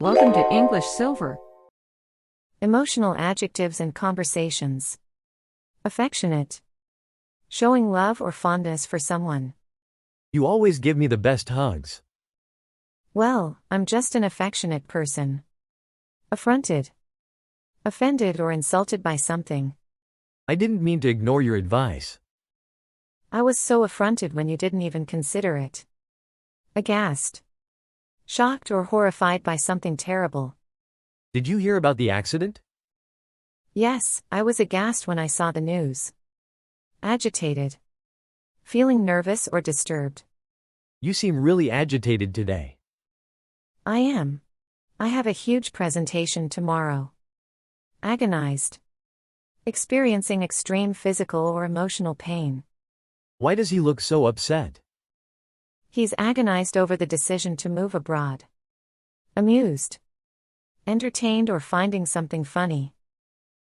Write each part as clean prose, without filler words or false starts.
Welcome to English Silver. Emotional adjectives and conversations. Affectionate. Showing love or fondness for someone. You always give me the best hugs. Well, I'm just an affectionate person. Affronted. Offended or insulted by something. I didn't mean to ignore your advice. I was so affronted when you didn't even consider it. Aghast. Shocked or horrified by something terrible. Did you hear about the accident? Yes, I was aghast when I saw the news. Agitated. Feeling nervous or disturbed. You seem really agitated today. I am. I have a huge presentation tomorrow. Agonized. Experiencing extreme physical or emotional pain. Why does he look so upset? He's agonized over the decision to move abroad. Amused. Entertained or finding something funny.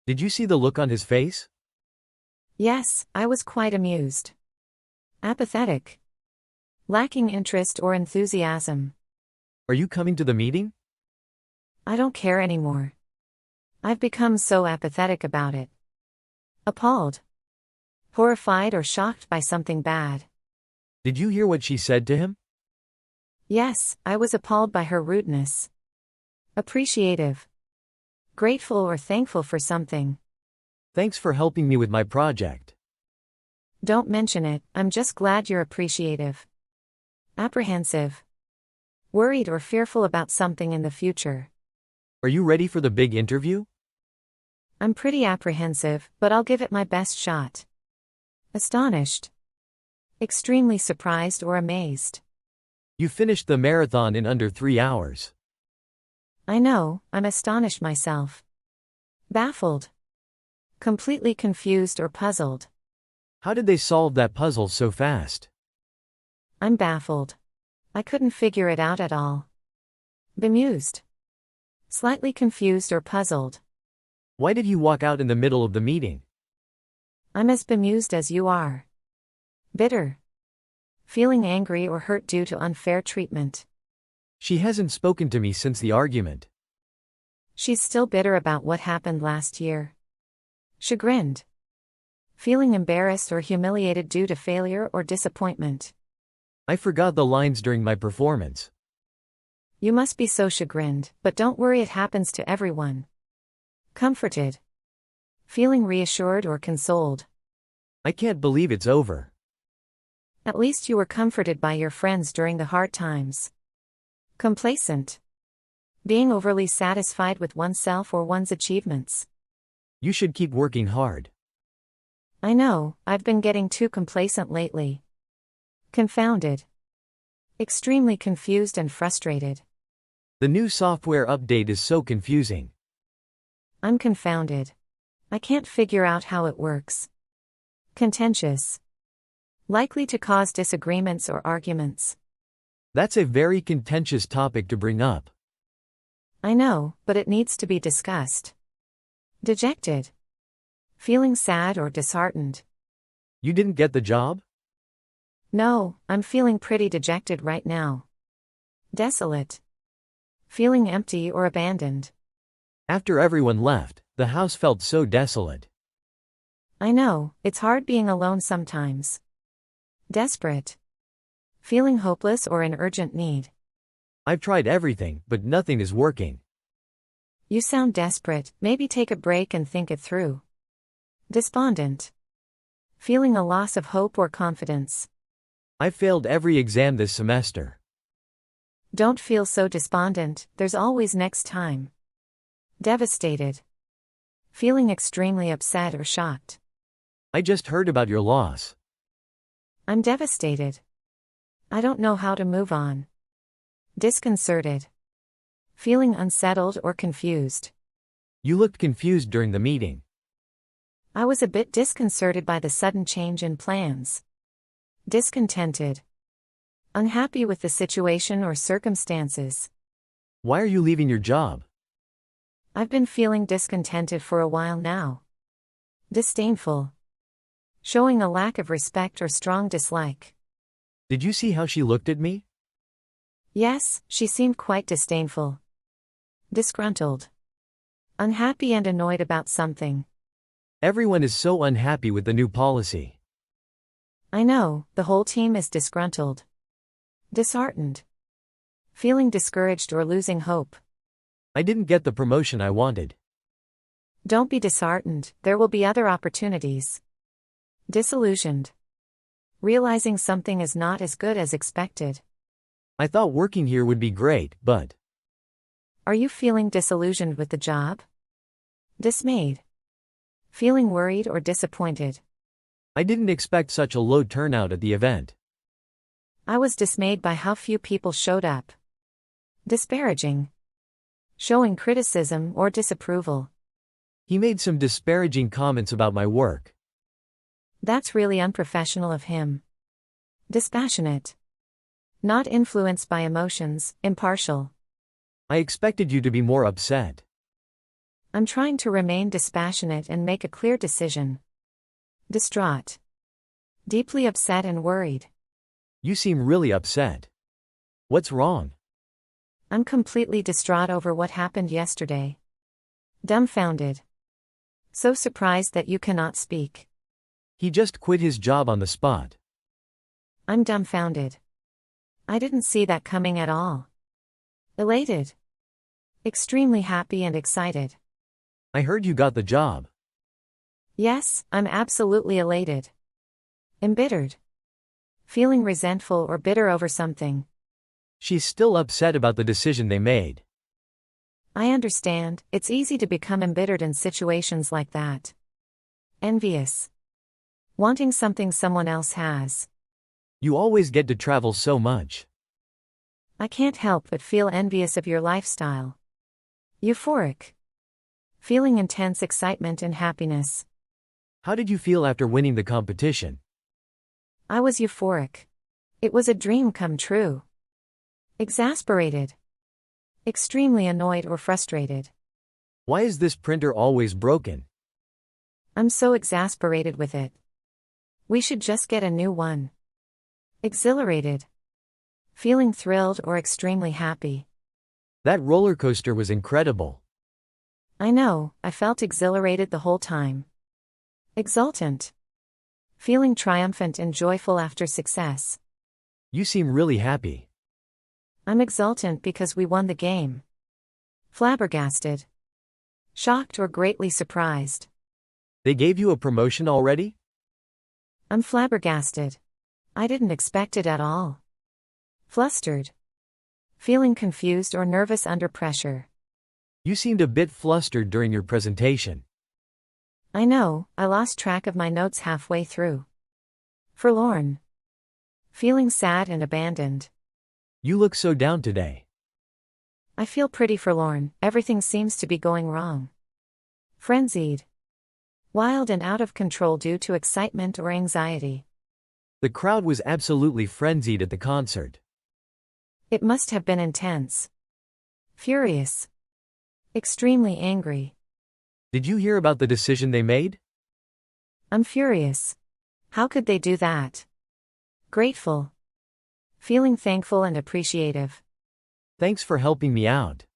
Did you see the look on his face? Yes, I was quite amused. Apathetic. Lacking interest or enthusiasm. Are you coming to the meeting? I don't care anymore. I've become so apathetic about it. Appalled. Horrified or shocked by something bad. Did you hear what she said to him? Yes, I was appalled by her rudeness. Appreciative. Grateful or thankful for something. Thanks for helping me with my project. Don't mention it, I'm just glad you're appreciative. Apprehensive. Worried or fearful about something in the future. Are you ready for the big interview? I'm pretty apprehensive, but I'll give it my best shot. Astonished. Extremely surprised or amazed. You finished the marathon in under 3 hours. I know, I'm astonished myself. Baffled. Completely confused or puzzled. How did they solve that puzzle so fast? I'm baffled. I couldn't figure it out at all. Bemused. Slightly confused or puzzled. Why did you walk out in the middle of the meeting? I'm as bemused as you are. Bitter. Feeling angry or hurt due to unfair treatment. She hasn't spoken to me since the argument. She's still bitter about what happened last year. Chagrined. Feeling embarrassed or humiliated due to failure or disappointment. I forgot the lines during my performance. You must be so chagrined, but don't worry, it happens to everyone. Comforted. Feeling reassured or consoled. I can't believe it's over. At least you were comforted by your friends during the hard times. Complacent. Being overly satisfied with oneself or one's achievements. You should keep working hard. I know, I've been getting too complacent lately. Confounded. Extremely confused and frustrated. The new software update is so confusing. I'm confounded. I can't figure out how it works. Contentious. Likely to cause disagreements or arguments. That's a very contentious topic to bring up. I know, but it needs to be discussed. Dejected. Feeling sad or disheartened. You didn't get the job? No, I'm feeling pretty dejected right now. Desolate. Feeling empty or abandoned. After everyone left, the house felt so desolate. I know, it's hard being alone sometimes. Desperate. Feeling hopeless or in urgent need. I've tried everything, but nothing is working. You sound desperate, maybe take a break and think it through. Despondent. Feeling a loss of hope or confidence. I've failed every exam this semester. Don't feel so despondent, there's always next time. Devastated. Feeling extremely upset or shocked. I just heard about your loss. I'm devastated. I don't know how to move on. Disconcerted. Feeling unsettled or confused. You looked confused during the meeting. I was a bit disconcerted by the sudden change in plans. Discontented. Unhappy with the situation or circumstances. Why are you leaving your job? I've been feeling discontented for a while now. Disdainful. Showing a lack of respect or strong dislike. Did you see how she looked at me? Yes, she seemed quite disdainful. Disgruntled. Unhappy and annoyed about something. Everyone is so unhappy with the new policy. I know, the whole team is disgruntled. Disheartened. Feeling discouraged or losing hope. I didn't get the promotion I wanted. Don't be disheartened, there will be other opportunities. Disillusioned. Realizing something is not as good as expected. I thought working here would be great, but Are you feeling disillusioned with the job? Dismayed. Feeling worried or disappointed. I didn't expect such a low turnout at the event. I was dismayed by how few people showed up. Disparaging. Showing criticism or disapproval. He made some disparaging comments about my work. That's really unprofessional of him. Dispassionate. Not influenced by emotions, impartial. I expected you to be more upset. I'm trying to remain dispassionate and make a clear decision. Distraught. Deeply upset and worried. You seem really upset. What's wrong? I'm completely distraught over what happened yesterday. Dumbfounded. So surprised that you cannot speak. He just quit his job on the spot. I'm dumbfounded. I didn't see that coming at all. Elated. Extremely happy and excited. I heard you got the job. Yes, I'm absolutely elated. Embittered. Feeling resentful or bitter over something. She's still upset about the decision they made. I understand, it's easy to become embittered in situations like that. Envious. Wanting something someone else has. You always get to travel so much. I can't help but feel envious of your lifestyle. Euphoric. Feeling intense excitement and happiness. How did you feel after winning the competition? I was euphoric. It was a dream come true. Exasperated. Extremely annoyed or frustrated. Why is this printer always broken? I'm so exasperated with it. We should just get a new one. Exhilarated. Feeling thrilled or extremely happy. That roller coaster was incredible. I know, I felt exhilarated the whole time. Exultant. Feeling triumphant and joyful after success. You seem really happy. I'm exultant because we won the game. Flabbergasted. Shocked or greatly surprised. They gave you a promotion already? I'm flabbergasted. I didn't expect it at all. Flustered. Feeling confused or nervous under pressure. You seemed a bit flustered during your presentation. I know, I lost track of my notes halfway through. Forlorn. Feeling sad and abandoned. You look so down today. I feel pretty forlorn, everything seems to be going wrong. Frenzied. Wild and out of control due to excitement or anxiety. The crowd was absolutely frenzied at the concert. It must have been intense. Furious. Extremely angry. Did you hear about the decision they made? I'm furious. How could they do that? Grateful. Feeling thankful and appreciative. Thanks for helping me out.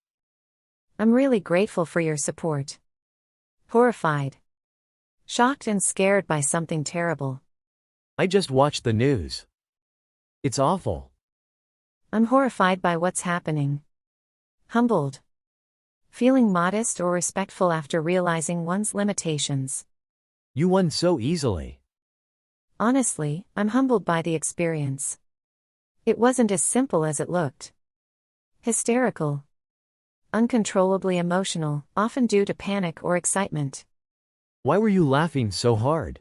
I'm really grateful for your support. Horrified. Shocked and scared by something terrible. I just watched the news. It's awful. I'm horrified by what's happening. Humbled. Feeling modest or respectful after realizing one's limitations. You won so easily. Honestly, I'm humbled by the experience. It wasn't as simple as it looked. Hysterical. Uncontrollably emotional, often due to panic or excitement. Why were you laughing so hard?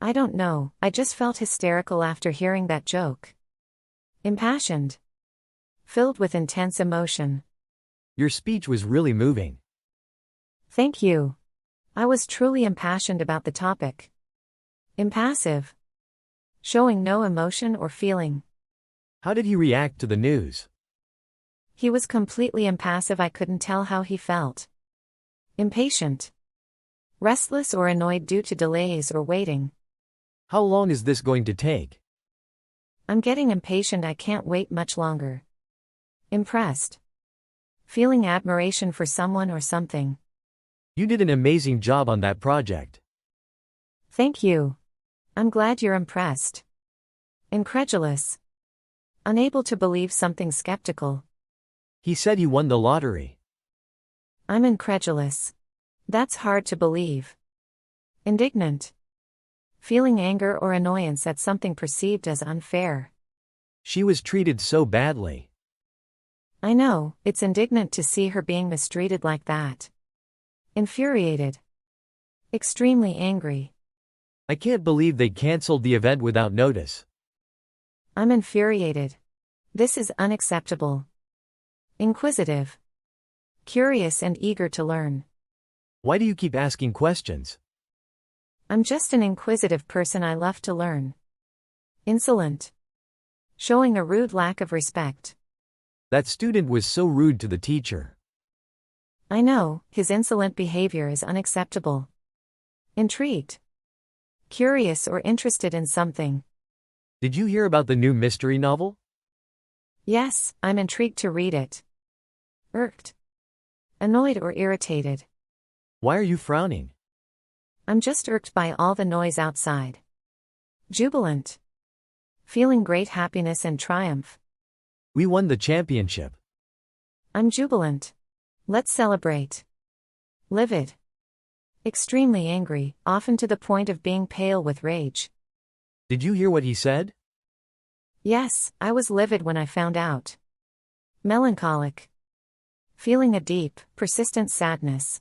I don't know, I just felt hysterical after hearing that joke. Impassioned. Filled with intense emotion. Your speech was really moving. Thank you. I was truly impassioned about the topic. Impassive. Showing no emotion or feeling. How did he react to the news? He was completely impassive, I couldn't tell how he felt. Impatient. Restless or annoyed due to delays or waiting. How long is this going to take? I'm getting impatient, I can't wait much longer. Impressed. Feeling admiration for someone or something. You did an amazing job on that project. Thank you. I'm glad you're impressed. Incredulous. Unable to believe something, skeptical. He said he won the lottery. I'm incredulous. That's hard to believe. Indignant. Feeling anger or annoyance at something perceived as unfair. She was treated so badly. I know, it's indignant to see her being mistreated like that. Infuriated. Extremely angry. I can't believe they canceled the event without notice. I'm infuriated. This is unacceptable. Inquisitive. Curious and eager to learn. Why do you keep asking questions? I'm just an inquisitive person, I love to learn. Insolent. Showing a rude lack of respect. That student was so rude to the teacher. I know, his insolent behavior is unacceptable. Intrigued. Curious or interested in something. Did you hear about the new mystery novel? Yes, I'm intrigued to read it. Irked. Annoyed or irritated. Why are you frowning? I'm just irked by all the noise outside. Jubilant. Feeling great happiness and triumph. We won the championship. I'm jubilant. Let's celebrate. Livid. Extremely angry, often to the point of being pale with rage. Did you hear what he said? Yes, I was livid when I found out. Melancholic. Feeling a deep, persistent sadness.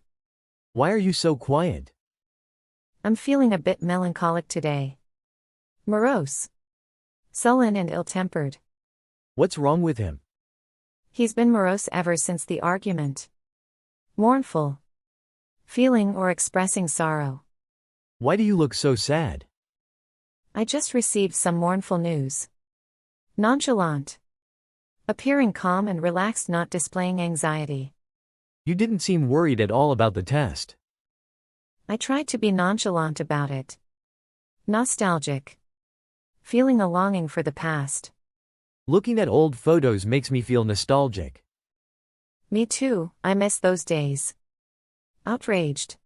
Why are you so quiet? I'm feeling a bit melancholic today. Morose. Sullen and ill-tempered. What's wrong with him? He's been morose ever since the argument. Mournful. Feeling or expressing sorrow. Why do you look so sad? I just received some mournful news. Nonchalant. Appearing calm and relaxed, not displaying anxiety. You didn't seem worried at all about the test. I tried to be nonchalant about it. Nostalgic. Feeling a longing for the past. Looking at old photos makes me feel nostalgic. Me too, I miss those days. Outraged.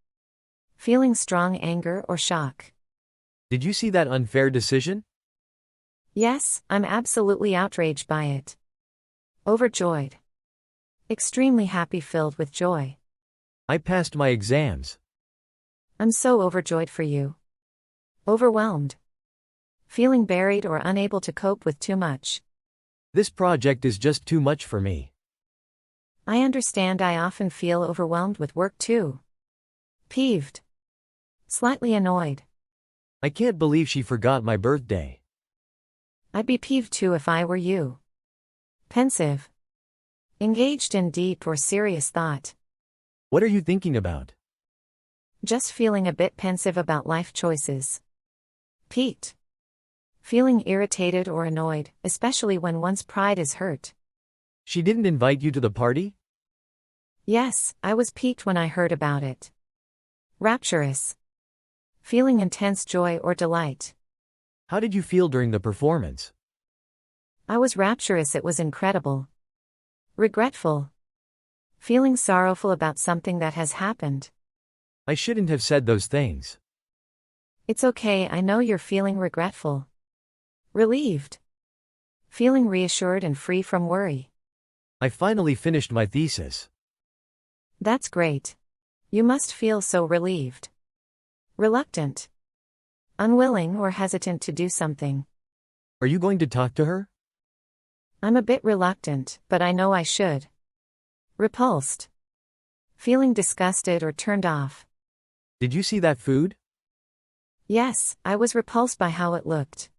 Feeling strong anger or shock. Did you see that unfair decision? Yes, I'm absolutely outraged by it. Overjoyed. Extremely happy, filled with joy. I passed my exams. I'm so overjoyed for you. Overwhelmed. Feeling buried or unable to cope with too much. This project is just too much for me. I understand, I often feel overwhelmed with work too. Peeved. Slightly annoyed. I can't believe she forgot my birthday. I'd be peeved too if I were you. Pensive. Engaged in deep or serious thought. What are you thinking about? Just feeling a bit pensive about life choices. Piqued. Feeling irritated or annoyed, especially when one's pride is hurt. She didn't invite you to the party? Yes, I was piqued when I heard about it. Rapturous. Feeling intense joy or delight. How did you feel during the performance? I was rapturous, it was incredible. Regretful. Feeling sorrowful about something that has happened. I shouldn't have said those things. It's okay, I know you're feeling regretful. Relieved. Feeling reassured and free from worry. I finally finished my thesis. That's great. You must feel so relieved. Reluctant. Unwilling or hesitant to do something. Are you going to talk to her? I'm a bit reluctant, but I know I should. Repulsed. Feeling disgusted or turned off. Did you see that food? Yes, I was repulsed by how it looked.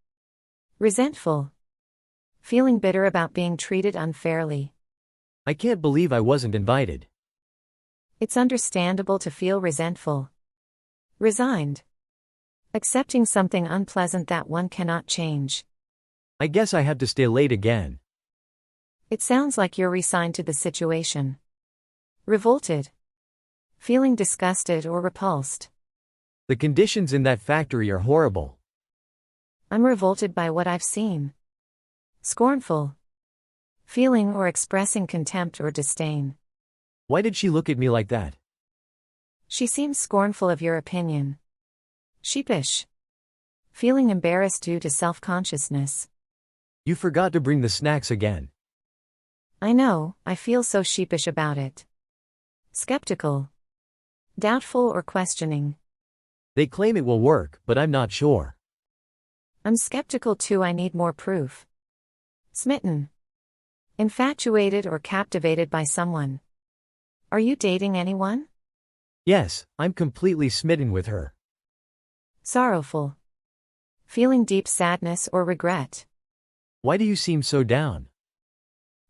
Resentful. Feeling bitter about being treated unfairly. I can't believe I wasn't invited. It's understandable to feel resentful. Resigned. Accepting something unpleasant that one cannot change. I guess I have to stay late again. It sounds like you're resigned to the situation. Revolted. Feeling disgusted or repulsed. The conditions in that factory are horrible. I'm revolted by what I've seen. Scornful. Feeling or expressing contempt or disdain. Why did she look at me like that? She seems scornful of your opinion. Sheepish. Feeling embarrassed due to self-consciousness. You forgot to bring the snacks again. I know, I feel so sheepish about it. Skeptical. Doubtful or questioning. They claim it will work, but I'm not sure. I'm skeptical too, I need more proof. Smitten. Infatuated or captivated by someone. Are you dating anyone? Yes, I'm completely smitten with her. Sorrowful. Feeling deep sadness or regret. Why do you seem so down?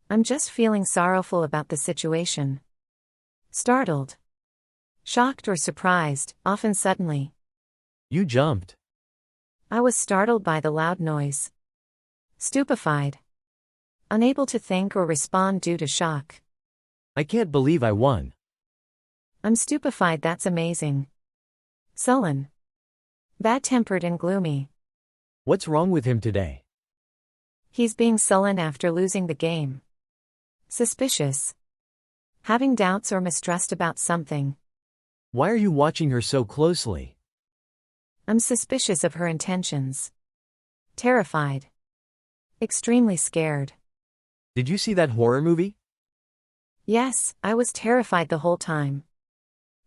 I'm just feeling sorrowful about the situation. Startled. Shocked or surprised, often suddenly. You jumped. I was startled by the loud noise. Stupefied. Unable to think or respond due to shock. I can't believe I won. I'm stupefied, that's amazing. Sullen. Bad-tempered and gloomy. What's wrong with him today? He's being sullen after losing the game. Suspicious. Having doubts or mistrust about something. Why are you watching her so closely? I'm suspicious of her intentions. Terrified. Extremely scared. Did you see that horror movie? Yes, I was terrified the whole time.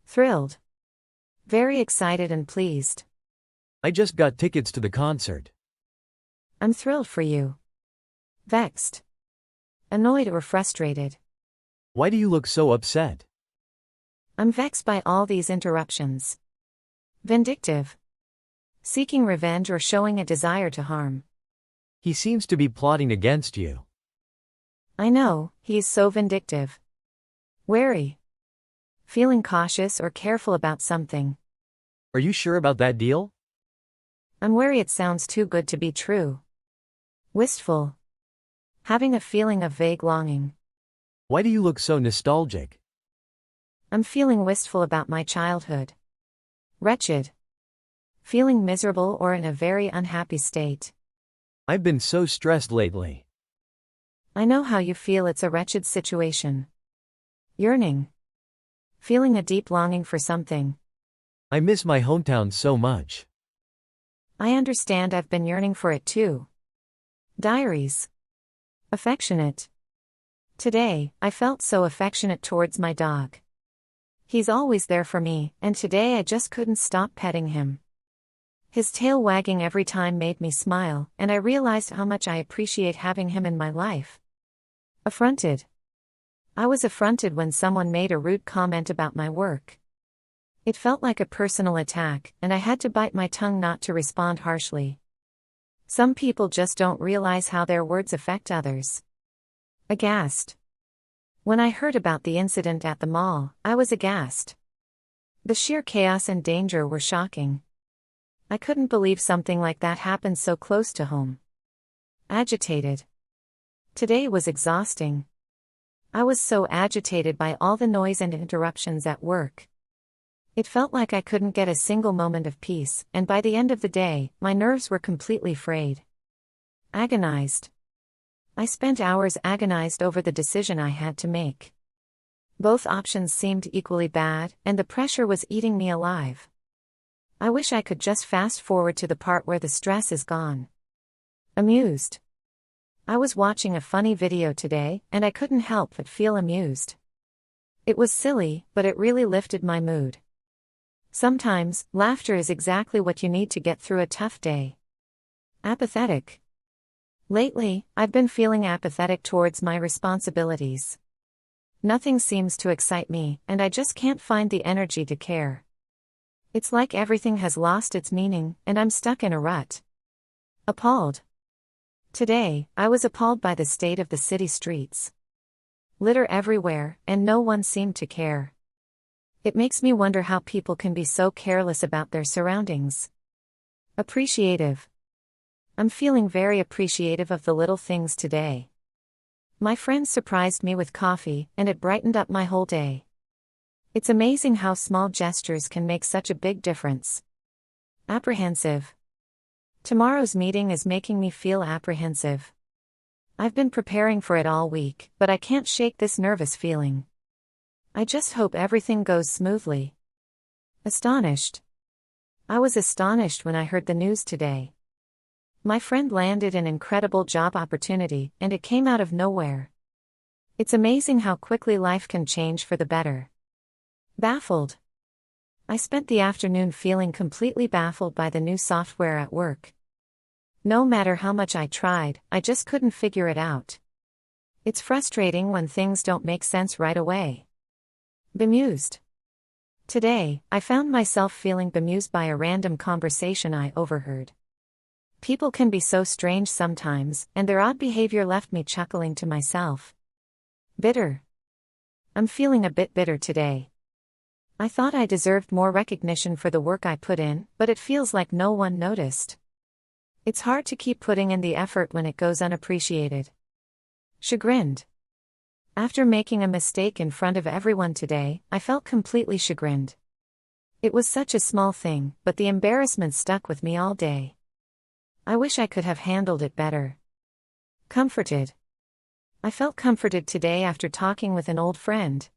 Thrilled. Very excited and pleased. I just got tickets to the concert. I'm thrilled for you. Vexed. Annoyed or frustrated. Why do you look so upset? I'm vexed by all these interruptions. Vindictive. Seeking revenge or showing a desire to harm. He seems to be plotting against you. I know, he is so vindictive. Wary. Feeling cautious or careful about something. Are you sure about that deal? I'm wary, it sounds too good to be true. Wistful. Having a feeling of vague longing. Why do you look so nostalgic? I'm feeling wistful about my childhood. Wretched. Feeling miserable or in a very unhappy state. I've been so stressed lately. I know how you feel, it's a wretched situation. Yearning. Feeling a deep longing for something. I miss my hometown so much. I understand, I've been yearning for it too. Diaries. Affectionate. Today, I felt so affectionate towards my dog. He's always there for me, and today I just couldn't stop petting him. His tail wagging every time made me smile, and I realized how much I appreciate having him in my life. Affronted. I was affronted when someone made a rude comment about my work. It felt like a personal attack, and I had to bite my tongue not to respond harshly. Some people just don't realize how their words affect others. Aghast. When I heard about the incident at the mall, I was aghast. The sheer chaos and danger were shocking. I couldn't believe something like that happened so close to home. Agitated. Today was exhausting. I was so agitated by all the noise and interruptions at work. It felt like I couldn't get a single moment of peace, and by the end of the day, my nerves were completely frayed. Agonized. I spent hours agonized over the decision I had to make. Both options seemed equally bad, and the pressure was eating me alive. I wish I could just fast forward to the part where the stress is gone. Amused. I was watching a funny video today, and I couldn't help but feel amused. It was silly, but it really lifted my mood. Sometimes, laughter is exactly what you need to get through a tough day. Apathetic. Lately, I've been feeling apathetic towards my responsibilities. Nothing seems to excite me, and I just can't find the energy to care. It's like everything has lost its meaning, and I'm stuck in a rut. Appalled. Today, I was appalled by the state of the city streets. Litter everywhere, and no one seemed to care. It makes me wonder how people can be so careless about their surroundings. Appreciative. I'm feeling very appreciative of the little things today. My friends surprised me with coffee, and it brightened up my whole day. It's amazing how small gestures can make such a big difference. Apprehensive. Tomorrow's meeting is making me feel apprehensive. I've been preparing for it all week, but I can't shake this nervous feeling. I just hope everything goes smoothly. Astonished. I was astonished when I heard the news today. My friend landed an incredible job opportunity, and it came out of nowhere. It's amazing how quickly life can change for the better. Baffled. I spent the afternoon feeling completely baffled by the new software at work. No matter how much I tried, I just couldn't figure it out. It's frustrating when things don't make sense right away. Bemused. Today, I found myself feeling bemused by a random conversation I overheard. People can be so strange sometimes, and their odd behavior left me chuckling to myself. Bitter. I'm feeling a bit bitter today. I thought I deserved more recognition for the work I put in, but it feels like no one noticed. It's hard to keep putting in the effort when it goes unappreciated. Chagrined. After making a mistake in front of everyone today, I felt completely chagrined. It was such a small thing, but the embarrassment stuck with me all day. I wish I could have handled it better. Comforted. I felt comforted today after talking with an old friend.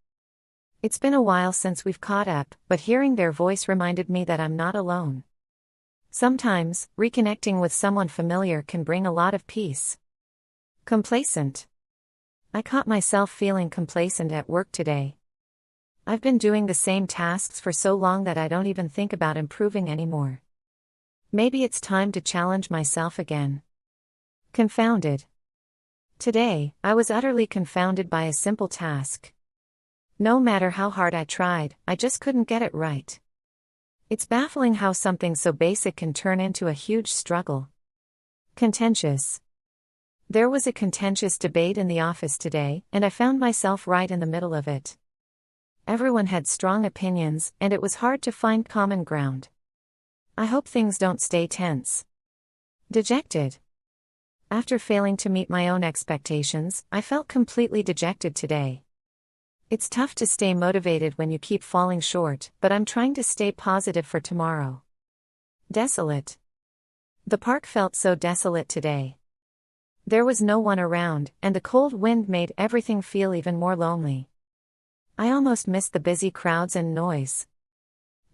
It's been a while since we've caught up, but hearing their voice reminded me that I'm not alone. Sometimes, reconnecting with someone familiar can bring a lot of peace. Complacent. I caught myself feeling complacent at work today. I've been doing the same tasks for so long that I don't even think about improving anymore. Maybe it's time to challenge myself again. Confounded. Today, I was utterly confounded by a simple task. No matter how hard I tried, I just couldn't get it right. It's baffling how something so basic can turn into a huge struggle. Contentious. There was a contentious debate in the office today, and I found myself right in the middle of it. Everyone had strong opinions, and it was hard to find common ground. I hope things don't stay tense. Dejected. After failing to meet my own expectations, I felt completely dejected today. It's tough to stay motivated when you keep falling short, but I'm trying to stay positive for tomorrow. Desolate. The park felt so desolate today. There was no one around, and the cold wind made everything feel even more lonely. I almost missed the busy crowds and noise.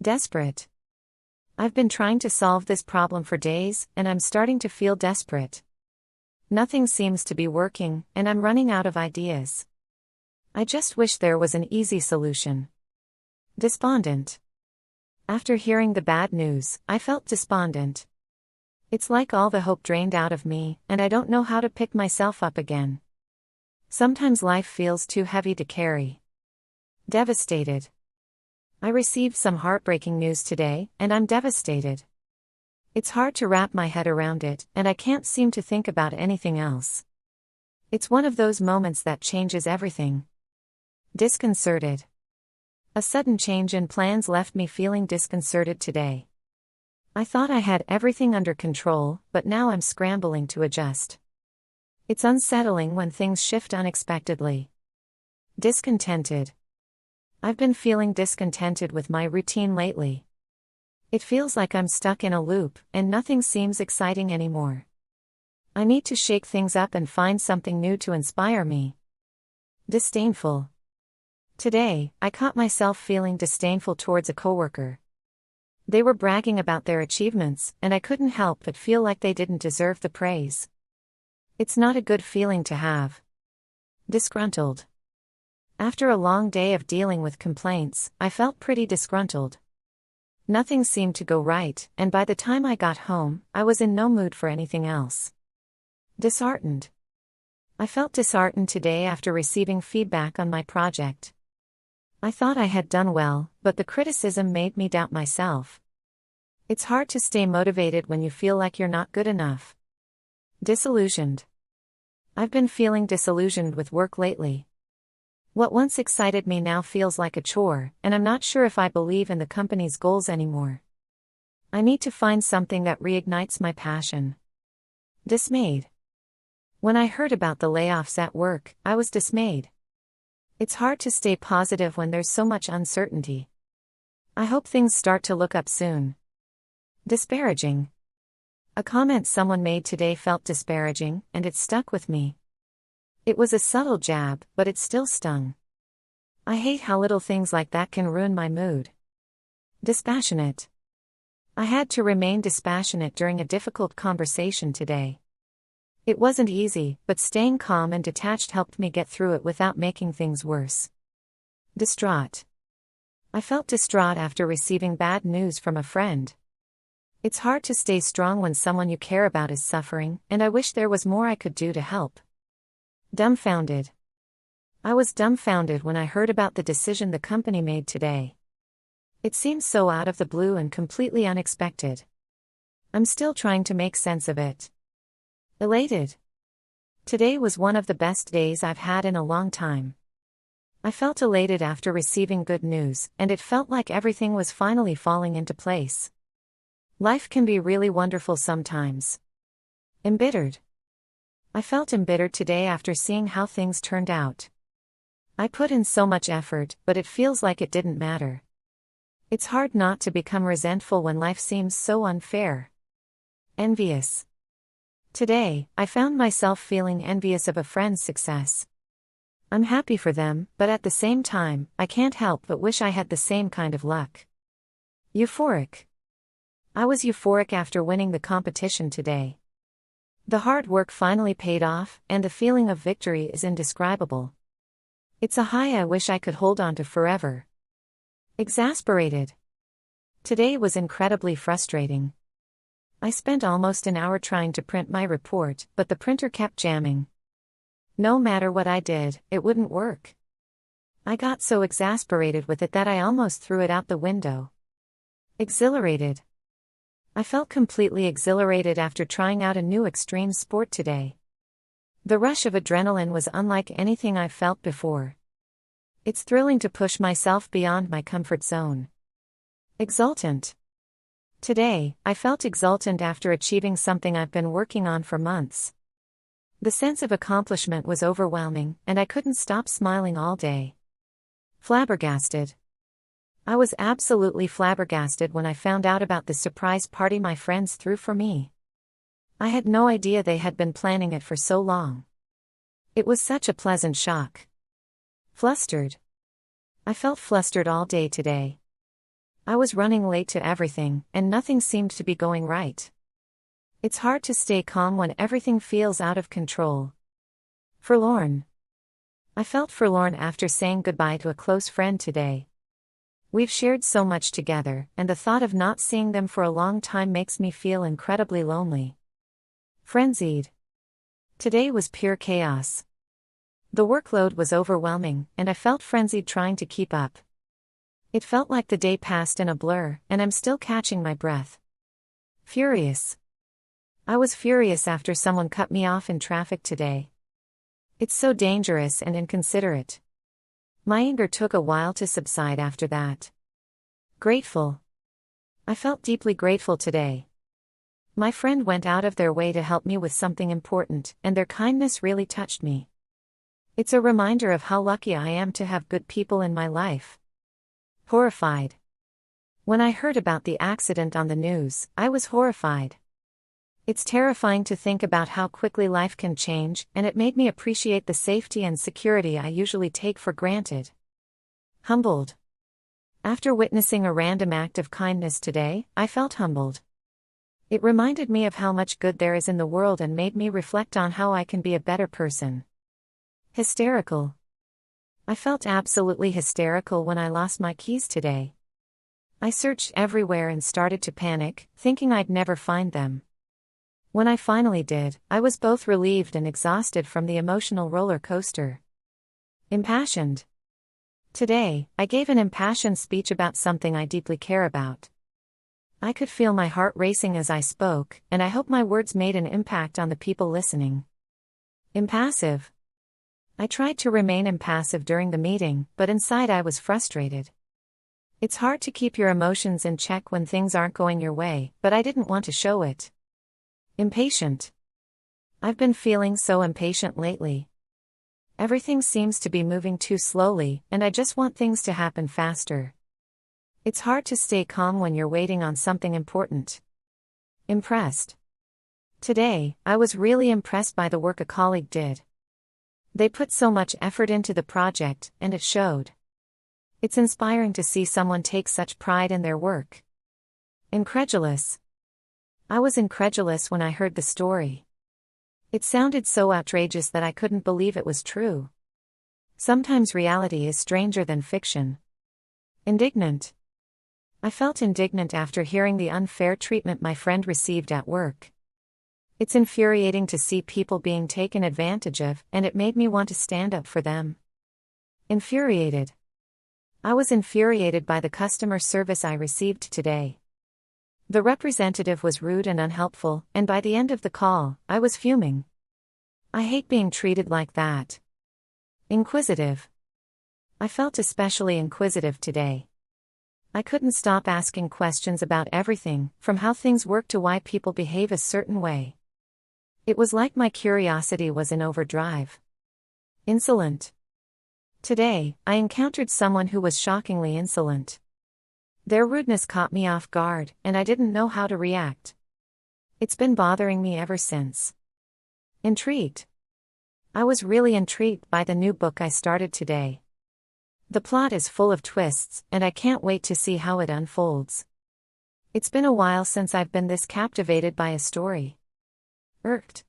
Desperate. I've been trying to solve this problem for days, and I'm starting to feel desperate. Nothing seems to be working, and I'm running out of ideas. I just wish there was an easy solution. Despondent. After hearing the bad news, I felt despondent. It's like all the hope drained out of me, and I don't know how to pick myself up again. Sometimes life feels too heavy to carry. Devastated. I received some heartbreaking news today, and I'm devastated. It's hard to wrap my head around it, and I can't seem to think about anything else. It's one of those moments that changes everything. Disconcerted. A sudden change in plans left me feeling disconcerted today. I thought I had everything under control, but now I'm scrambling to adjust. It's unsettling when things shift unexpectedly. Discontented. I've been feeling discontented with my routine lately. It feels like I'm stuck in a loop, and nothing seems exciting anymore. I need to shake things up and find something new to inspire me. Disdainful. Today, I caught myself feeling disdainful towards a coworker. They were bragging about their achievements, and I couldn't help but feel like they didn't deserve the praise. It's not a good feeling to have. Disgruntled. After a long day of dealing with complaints, I felt pretty disgruntled. Nothing seemed to go right, and by the time I got home, I was in no mood for anything else. Disheartened. I felt disheartened today after receiving feedback on my project. I thought I had done well, but the criticism made me doubt myself. It's hard to stay motivated when you feel like you're not good enough. Disillusioned. I've been feeling disillusioned with work lately. What once excited me now feels like a chore, and I'm not sure if I believe in the company's goals anymore. I need to find something that reignites my passion. Dismayed. When I heard about the layoffs at work, I was dismayed. It's hard to stay positive when there's so much uncertainty. I hope things start to look up soon. Disparaging. A comment someone made today felt disparaging, and it stuck with me. It was a subtle jab, but it still stung. I hate how little things like that can ruin my mood. Dispassionate. I had to remain dispassionate during a difficult conversation today. It wasn't easy, but staying calm and detached helped me get through it without making things worse. Distraught. I felt distraught after receiving bad news from a friend. It's hard to stay strong when someone you care about is suffering, and I wish there was more I could do to help. Dumbfounded. I was dumbfounded when I heard about the decision the company made today. It seems so out of the blue and completely unexpected. I'm still trying to make sense of it. Elated. Today was one of the best days I've had in a long time. I felt elated after receiving good news, and it felt like everything was finally falling into place. Life can be really wonderful sometimes. Embittered. I felt embittered today after seeing how things turned out. I put in so much effort, but it feels like it didn't matter. It's hard not to become resentful when life seems so unfair. Envious. Today, I found myself feeling envious of a friend's success. I'm happy for them, but at the same time, I can't help but wish I had the same kind of luck. Euphoric. I was euphoric after winning the competition today. The hard work finally paid off, and the feeling of victory is indescribable. It's a high I wish I could hold on to forever. Exasperated. Today was incredibly frustrating. I spent almost an hour trying to print my report, but the printer kept jamming. No matter what I did, it wouldn't work. I got so exasperated with it that I almost threw it out the window. Exhilarated. I felt completely exhilarated after trying out a new extreme sport today. The rush of adrenaline was unlike anything I've felt before. It's thrilling to push myself beyond my comfort zone. Exultant. Today, I felt exultant after achieving something I've been working on for months. The sense of accomplishment was overwhelming, and I couldn't stop smiling all day. Flabbergasted. I was absolutely flabbergasted when I found out about the surprise party my friends threw for me. I had no idea they had been planning it for so long. It was such a pleasant shock. Flustered. I felt flustered all day today. I was running late to everything, and nothing seemed to be going right. It's hard to stay calm when everything feels out of control. Forlorn. I felt forlorn after saying goodbye to a close friend today. We've shared so much together, and the thought of not seeing them for a long time makes me feel incredibly lonely. Frenzied. Today was pure chaos. The workload was overwhelming, and I felt frenzied trying to keep up. It felt like the day passed in a blur, and I'm still catching my breath. Furious. I was furious after someone cut me off in traffic today. It's so dangerous and inconsiderate. My anger took a while to subside after that. Grateful. I felt deeply grateful today. My friend went out of their way to help me with something important, and their kindness really touched me. It's a reminder of how lucky I am to have good people in my life. Horrified. When I heard about the accident on the news, I was horrified. It's terrifying to think about how quickly life can change, and it made me appreciate the safety and security I usually take for granted. Humbled. After witnessing a random act of kindness today, I felt humbled. It reminded me of how much good there is in the world and made me reflect on how I can be a better person. Hysterical. I felt absolutely hysterical when I lost my keys today. I searched everywhere and started to panic, thinking I'd never find them. When I finally did, I was both relieved and exhausted from the emotional roller coaster. Impassioned. Today, I gave an impassioned speech about something I deeply care about. I could feel my heart racing as I spoke, and I hope my words made an impact on the people listening. Impassive. I tried to remain impassive during the meeting, but inside I was frustrated. It's hard to keep your emotions in check when things aren't going your way, but I didn't want to show it. Impatient. I've been feeling so impatient lately. Everything seems to be moving too slowly, and I just want things to happen faster. It's hard to stay calm when you're waiting on something important. Impressed. Today, I was really impressed by the work a colleague did. They put so much effort into the project, and it showed. It's inspiring to see someone take such pride in their work. Incredulous. I was incredulous when I heard the story. It sounded so outrageous that I couldn't believe it was true. Sometimes reality is stranger than fiction. Indignant. I felt indignant after hearing the unfair treatment my friend received at work. It's infuriating to see people being taken advantage of, and it made me want to stand up for them. Infuriated. I was infuriated by the customer service I received today. The representative was rude and unhelpful, and by the end of the call, I was fuming. I hate being treated like that. Inquisitive. I felt especially inquisitive today. I couldn't stop asking questions about everything, from how things work to why people behave a certain way. It was like my curiosity was in overdrive. Insolent. Today, I encountered someone who was shockingly insolent. Their rudeness caught me off guard, and I didn't know how to react. It's been bothering me ever since. Intrigued. I was really intrigued by the new book I started today. The plot is full of twists, and I can't wait to see how it unfolds. It's been a while since I've been this captivated by a story. Irked.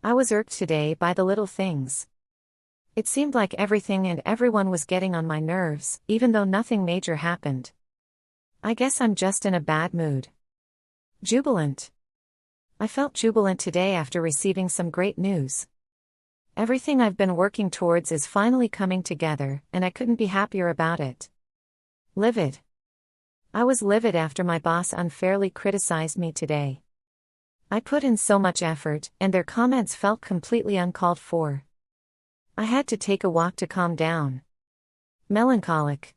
I was irked today by the little things. It seemed like everything and everyone was getting on my nerves, even though nothing major happened. I guess I'm just in a bad mood. Jubilant. I felt jubilant today after receiving some great news. Everything I've been working towards is finally coming together, and I couldn't be happier about it. Livid. I was livid after my boss unfairly criticized me today. I put in so much effort, and their comments felt completely uncalled for. I had to take a walk to calm down. Melancholic.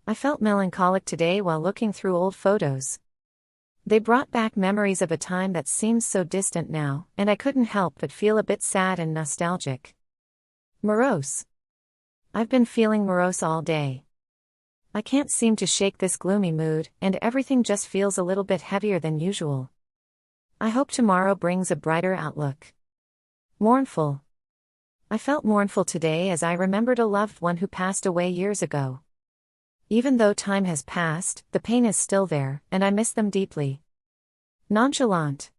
I felt melancholic today while looking through old photos. They brought back memories of a time that seems so distant now, and I couldn't help but feel a bit sad and nostalgic. Morose. I've been feeling morose all day. I can't seem to shake this gloomy mood, and everything just feels a little bit heavier than usual. I hope tomorrow brings a brighter outlook. Mournful. I felt mournful today as I remembered a loved one who passed away years ago. Even though time has passed, the pain is still there, and I miss them deeply. Nonchalant.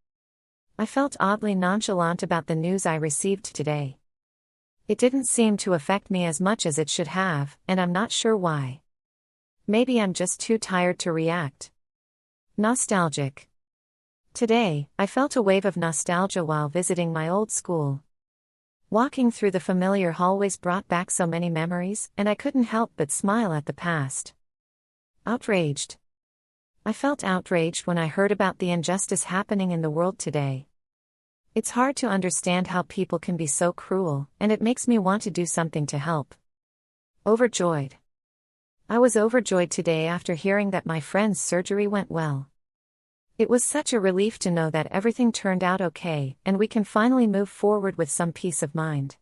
I felt oddly nonchalant about the news I received today. It didn't seem to affect me as much as it should have, and I'm not sure why. Maybe I'm just too tired to react. Nostalgic. Today, I felt a wave of nostalgia while visiting my old school. Walking through the familiar hallways brought back so many memories, and I couldn't help but smile at the past. Outraged. I felt outraged when I heard about the injustice happening in the world today. It's hard to understand how people can be so cruel, and it makes me want to do something to help. Overjoyed. I was overjoyed today after hearing that my friend's surgery went well. It was such a relief to know that everything turned out okay, and we can finally move forward with some peace of mind.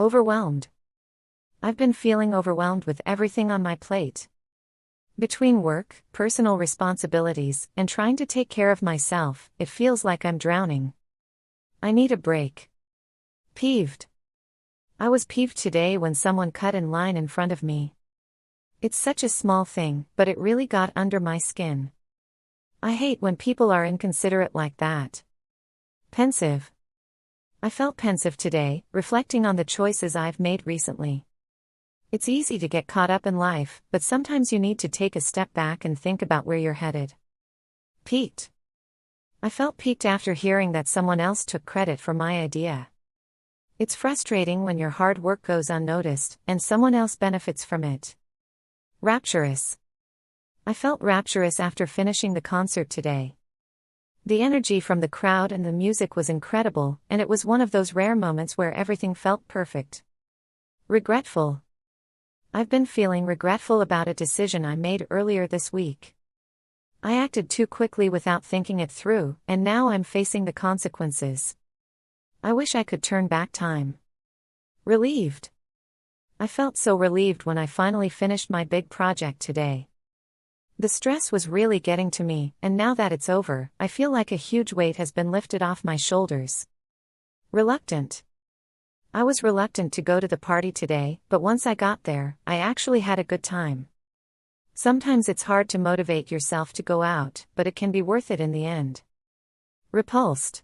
Overwhelmed. I've been feeling overwhelmed with everything on my plate. Between work, personal responsibilities, and trying to take care of myself, it feels like I'm drowning. I need a break. Peeved. I was peeved today when someone cut in line in front of me. It's such a small thing, but it really got under my skin. I hate when people are inconsiderate like that. Pensive. I felt pensive today, reflecting on the choices I've made recently. It's easy to get caught up in life, but sometimes you need to take a step back and think about where you're headed. Piqued. I felt piqued after hearing that someone else took credit for my idea. It's frustrating when your hard work goes unnoticed, and someone else benefits from it. Rapturous. I felt rapturous after finishing the concert today. The energy from the crowd and the music was incredible, and it was one of those rare moments where everything felt perfect. Regretful. I've been feeling regretful about a decision I made earlier this week. I acted too quickly without thinking it through, and now I'm facing the consequences. I wish I could turn back time. Relieved. I felt so relieved when I finally finished my big project today. The stress was really getting to me, and now that it's over, I feel like a huge weight has been lifted off my shoulders. Reluctant. I was reluctant to go to the party today, but once I got there, I actually had a good time. Sometimes it's hard to motivate yourself to go out, but it can be worth it in the end. Repulsed.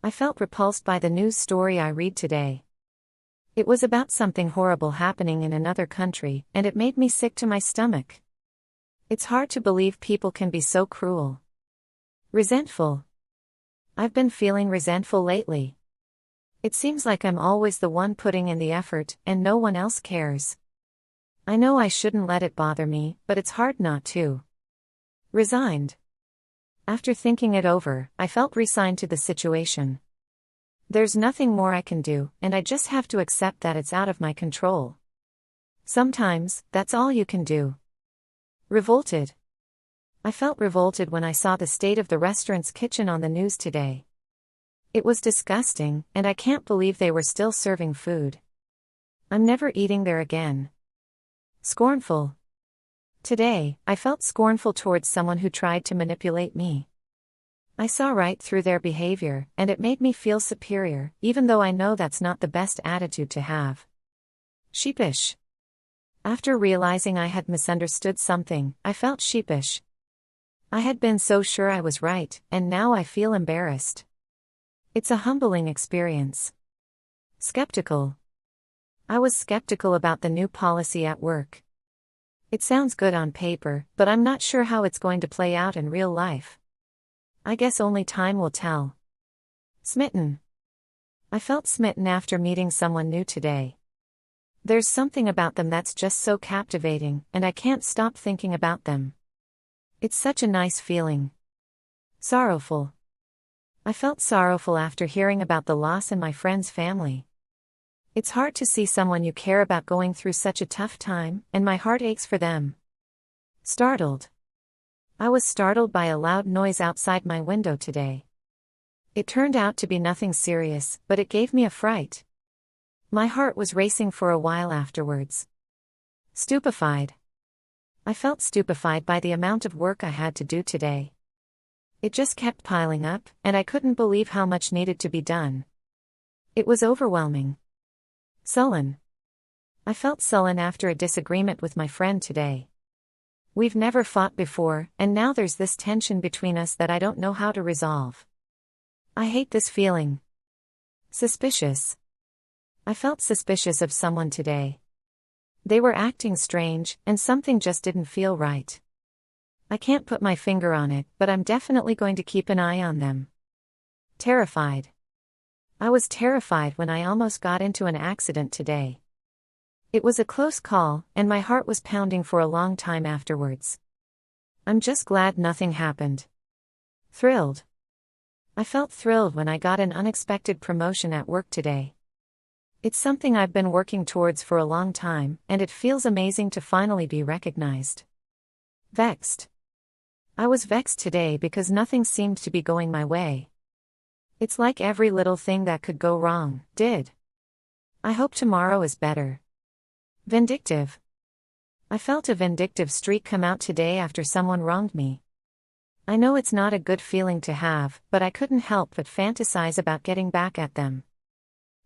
I felt repulsed by the news story I read today. It was about something horrible happening in another country, and it made me sick to my stomach. It's hard to believe people can be so cruel. Resentful. I've been feeling resentful lately. It seems like I'm always the one putting in the effort, and no one else cares. I know I shouldn't let it bother me, but it's hard not to. Resigned. After thinking it over, I felt resigned to the situation. There's nothing more I can do, and I just have to accept that it's out of my control. Sometimes, that's all you can do. Revolted. I felt revolted when I saw the state of the restaurant's kitchen on the news today. It was disgusting, and I can't believe they were still serving food. I'm never eating there again. Scornful. Today, I felt scornful towards someone who tried to manipulate me. I saw right through their behavior, and it made me feel superior, even though I know that's not the best attitude to have. Sheepish. After realizing I had misunderstood something, I felt sheepish. I had been so sure I was right, and now I feel embarrassed. It's a humbling experience. Skeptical. I was skeptical about the new policy at work. It sounds good on paper, but I'm not sure how it's going to play out in real life. I guess only time will tell. Smitten. I felt smitten after meeting someone new today. There's something about them that's just so captivating, and I can't stop thinking about them. It's such a nice feeling. Sorrowful. I felt sorrowful after hearing about the loss in my friend's family. It's hard to see someone you care about going through such a tough time, and my heart aches for them. Startled. I was startled by a loud noise outside my window today. It turned out to be nothing serious, but it gave me a fright. My heart was racing for a while afterwards. Stupefied. I felt stupefied by the amount of work I had to do today. It just kept piling up, and I couldn't believe how much needed to be done. It was overwhelming. Sullen. I felt sullen after a disagreement with my friend today. We've never fought before, and now there's this tension between us that I don't know how to resolve. I hate this feeling. Suspicious. I felt suspicious of someone today. They were acting strange, and something just didn't feel right. I can't put my finger on it, but I'm definitely going to keep an eye on them. Terrified. I was terrified when I almost got into an accident today. It was a close call, and my heart was pounding for a long time afterwards. I'm just glad nothing happened. Thrilled. I felt thrilled when I got an unexpected promotion at work today. It's something I've been working towards for a long time, and it feels amazing to finally be recognized. Vexed. I was vexed today because nothing seemed to be going my way. It's like every little thing that could go wrong, did. I hope tomorrow is better. Vindictive. I felt a vindictive streak come out today after someone wronged me. I know it's not a good feeling to have, but I couldn't help but fantasize about getting back at them.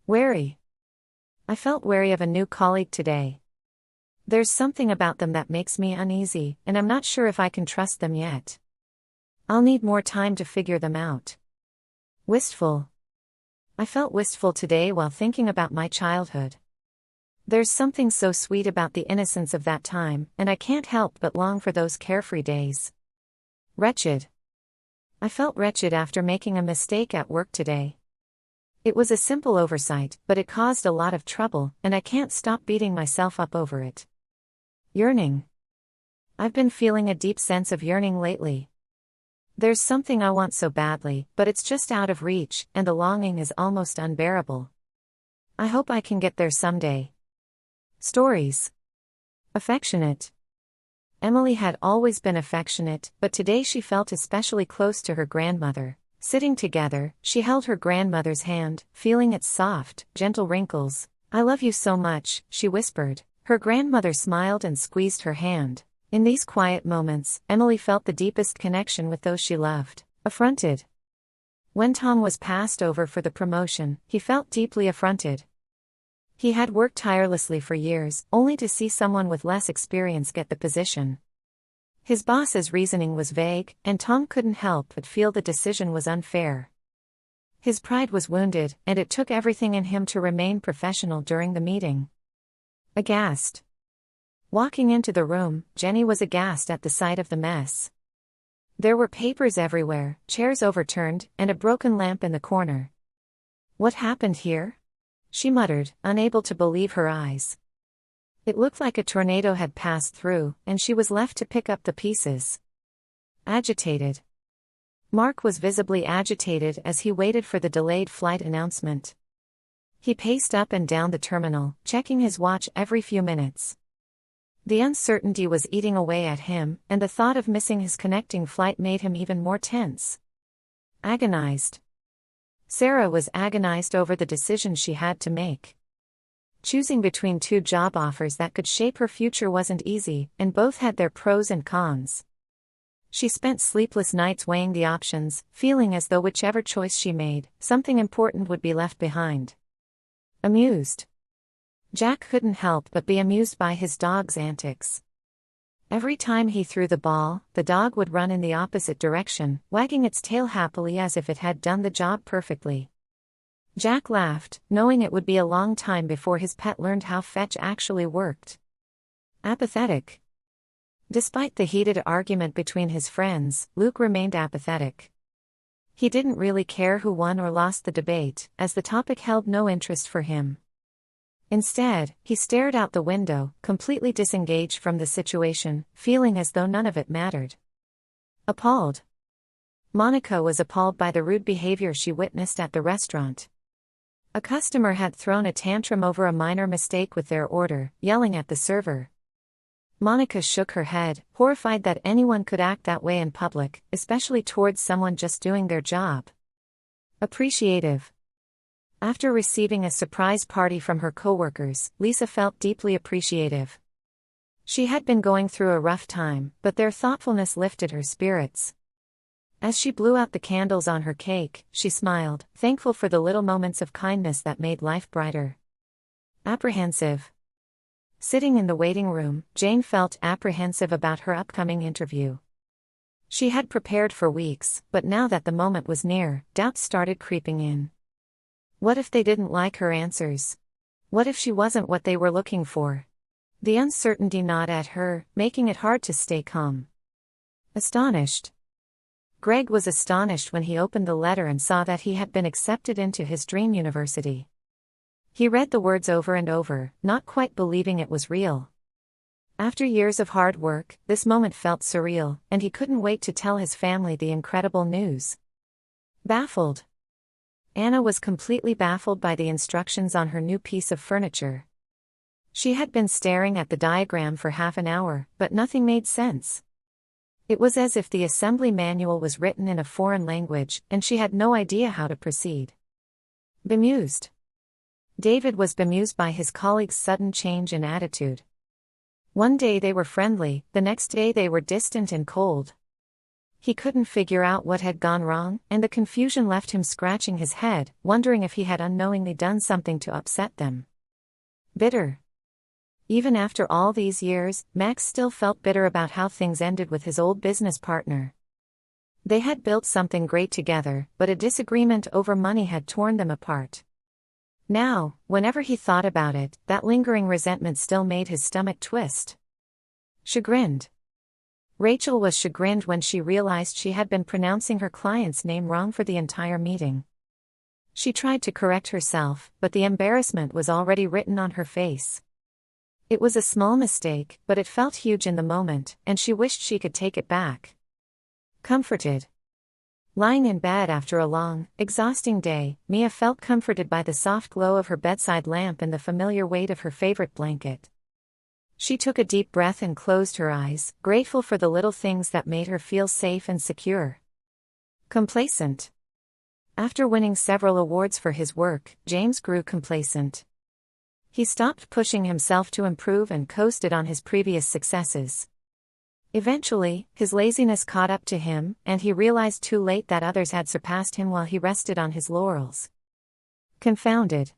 Wary. I felt wary of a new colleague today. There's something about them that makes me uneasy, and I'm not sure if I can trust them yet. I'll need more time to figure them out. Wistful. I felt wistful today while thinking about my childhood. There's something so sweet about the innocence of that time, and I can't help but long for those carefree days. Wretched. I felt wretched after making a mistake at work today. It was a simple oversight, but it caused a lot of trouble, and I can't stop beating myself up over it. Yearning. I've been feeling a deep sense of yearning lately. There's something I want so badly, but it's just out of reach, and the longing is almost unbearable. I hope I can get there someday. Stories. Affectionate. Emily had always been affectionate, but today she felt especially close to her grandmother. Sitting together, she held her grandmother's hand, feeling its soft, gentle wrinkles. "I love you so much," she whispered. Her grandmother smiled and squeezed her hand. In these quiet moments, Emily felt the deepest connection with those she loved. Affronted. When Tom was passed over for the promotion, he felt deeply affronted. He had worked tirelessly for years, only to see someone with less experience get the position. His boss's reasoning was vague, and Tom couldn't help but feel the decision was unfair. His pride was wounded, and it took everything in him to remain professional during the meeting. Aghast. Walking into the room, Jenny was aghast at the sight of the mess. There were papers everywhere, chairs overturned, and a broken lamp in the corner. "What happened here?" she muttered, unable to believe her eyes. It looked like a tornado had passed through, and she was left to pick up the pieces. Agitated. Mark was visibly agitated as he waited for the delayed flight announcement. He paced up and down the terminal, checking his watch every few minutes. The uncertainty was eating away at him, and the thought of missing his connecting flight made him even more tense. Agonized. Sarah was agonized over the decision she had to make. Choosing between two job offers that could shape her future wasn't easy, and both had their pros and cons. She spent sleepless nights weighing the options, feeling as though whichever choice she made, something important would be left behind. Amused. Jack couldn't help but be amused by his dog's antics. Every time he threw the ball, the dog would run in the opposite direction, wagging its tail happily as if it had done the job perfectly. Jack laughed, knowing it would be a long time before his pet learned how fetch actually worked. Apathetic. Despite the heated argument between his friends, Luke remained apathetic. He didn't really care who won or lost the debate, as the topic held no interest for him. Instead, he stared out the window, completely disengaged from the situation, feeling as though none of it mattered. Appalled. Monica was appalled by the rude behavior she witnessed at the restaurant. A customer had thrown a tantrum over a minor mistake with their order, yelling at the server. Monica shook her head, horrified that anyone could act that way in public, especially towards someone just doing their job. Appreciative. After receiving a surprise party from her coworkers, Lisa felt deeply appreciative. She had been going through a rough time, but their thoughtfulness lifted her spirits. As she blew out the candles on her cake, she smiled, thankful for the little moments of kindness that made life brighter. Apprehensive. Sitting in the waiting room, Jane felt apprehensive about her upcoming interview. She had prepared for weeks, but now that the moment was near, doubts started creeping in. What if they didn't like her answers? What if she wasn't what they were looking for? The uncertainty gnawed at her, making it hard to stay calm. Astonished. Greg was astonished when he opened the letter and saw that he had been accepted into his dream university. He read the words over and over, not quite believing it was real. After years of hard work, this moment felt surreal, and he couldn't wait to tell his family the incredible news. Baffled. Anna was completely baffled by the instructions on her new piece of furniture. She had been staring at the diagram for half an hour, but nothing made sense. It was as if the assembly manual was written in a foreign language, and she had no idea how to proceed. Bemused. David was bemused by his colleagues' sudden change in attitude. One day they were friendly, the next day they were distant and cold. He couldn't figure out what had gone wrong, and the confusion left him scratching his head, wondering if he had unknowingly done something to upset them. Bitter. Even after all these years, Max still felt bitter about how things ended with his old business partner. They had built something great together, but a disagreement over money had torn them apart. Now, whenever he thought about it, that lingering resentment still made his stomach twist. Chagrined. Rachel was chagrined when she realized she had been pronouncing her client's name wrong for the entire meeting. She tried to correct herself, but the embarrassment was already written on her face. It was a small mistake, but it felt huge in the moment, and she wished she could take it back. Comforted. Lying in bed after a long, exhausting day, Mia felt comforted by the soft glow of her bedside lamp and the familiar weight of her favorite blanket. She took a deep breath and closed her eyes, grateful for the little things that made her feel safe and secure. Complacent. After winning several awards for his work, James grew complacent. He stopped pushing himself to improve and coasted on his previous successes. Eventually, his laziness caught up to him, and he realized too late that others had surpassed him while he rested on his laurels. Confounded.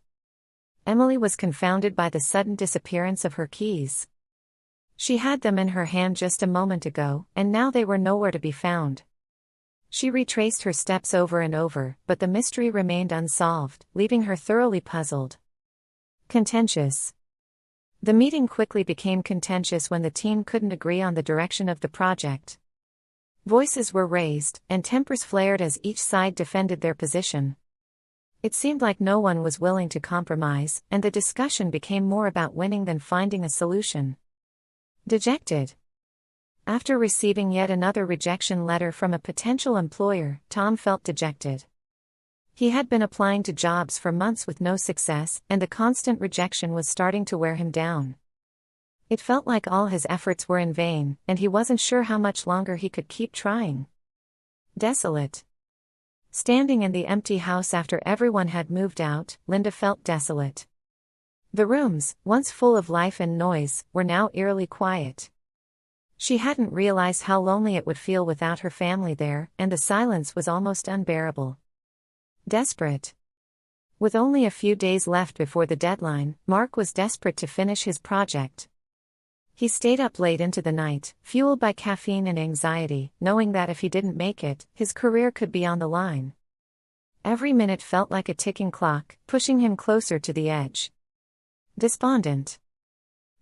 Emily was confounded by the sudden disappearance of her keys. She had them in her hand just a moment ago, and now they were nowhere to be found. She retraced her steps over and over, but the mystery remained unsolved, leaving her thoroughly puzzled. Contentious. The meeting quickly became contentious when the team couldn't agree on the direction of the project. Voices were raised, and tempers flared as each side defended their position. It seemed like no one was willing to compromise, and the discussion became more about winning than finding a solution. Dejected. After receiving yet another rejection letter from a potential employer, Tom felt dejected. He had been applying to jobs for months with no success, and the constant rejection was starting to wear him down. It felt like all his efforts were in vain, and he wasn't sure how much longer he could keep trying. Desolate. Standing in the empty house after everyone had moved out, Linda felt desolate. The rooms, once full of life and noise, were now eerily quiet. She hadn't realized how lonely it would feel without her family there, and the silence was almost unbearable. Desperate. With only a few days left before the deadline, Mark was desperate to finish his project. He stayed up late into the night, fueled by caffeine and anxiety, knowing that if he didn't make it, his career could be on the line. Every minute felt like a ticking clock, pushing him closer to the edge. Despondent.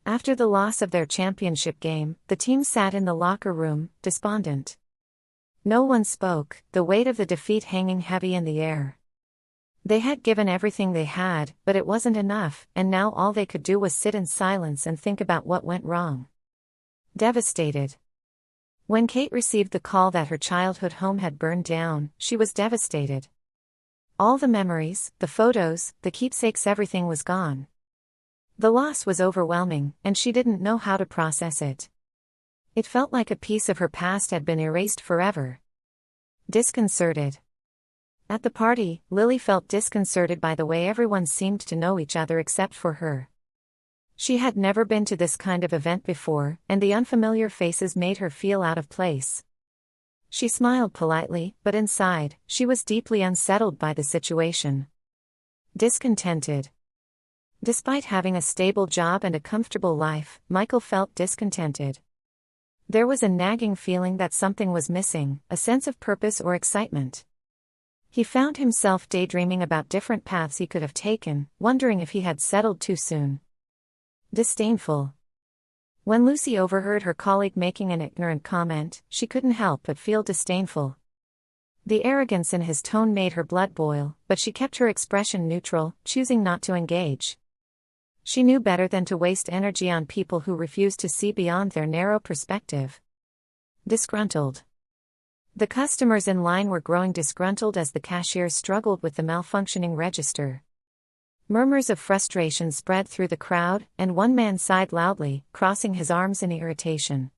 After the loss of their championship game, the team sat in the locker room, despondent. No one spoke, the weight of the defeat hanging heavy in the air. They had given everything they had, but it wasn't enough, and now all they could do was sit in silence and think about what went wrong. Devastated. When Kate received the call that her childhood home had burned down, she was devastated. All the memories, the photos, the keepsakes, everything was gone. The loss was overwhelming, and she didn't know how to process it. It felt like a piece of her past had been erased forever. Disconcerted. At the party, Lily felt disconcerted by the way everyone seemed to know each other except for her. She had never been to this kind of event before, and the unfamiliar faces made her feel out of place. She smiled politely, but inside, she was deeply unsettled by the situation. Discontented. Despite having a stable job and a comfortable life, Michael felt discontented. There was a nagging feeling that something was missing, a sense of purpose or excitement. He found himself daydreaming about different paths he could have taken, wondering if he had settled too soon. Disdainful. When Lucy overheard her colleague making an ignorant comment, she couldn't help but feel disdainful. The arrogance in his tone made her blood boil, but she kept her expression neutral, choosing not to engage. She knew better than to waste energy on people who refused to see beyond their narrow perspective. Disgruntled. The customers in line were growing disgruntled as the cashier struggled with the malfunctioning register. Murmurs of frustration spread through the crowd, and one man sighed loudly, crossing his arms in irritation.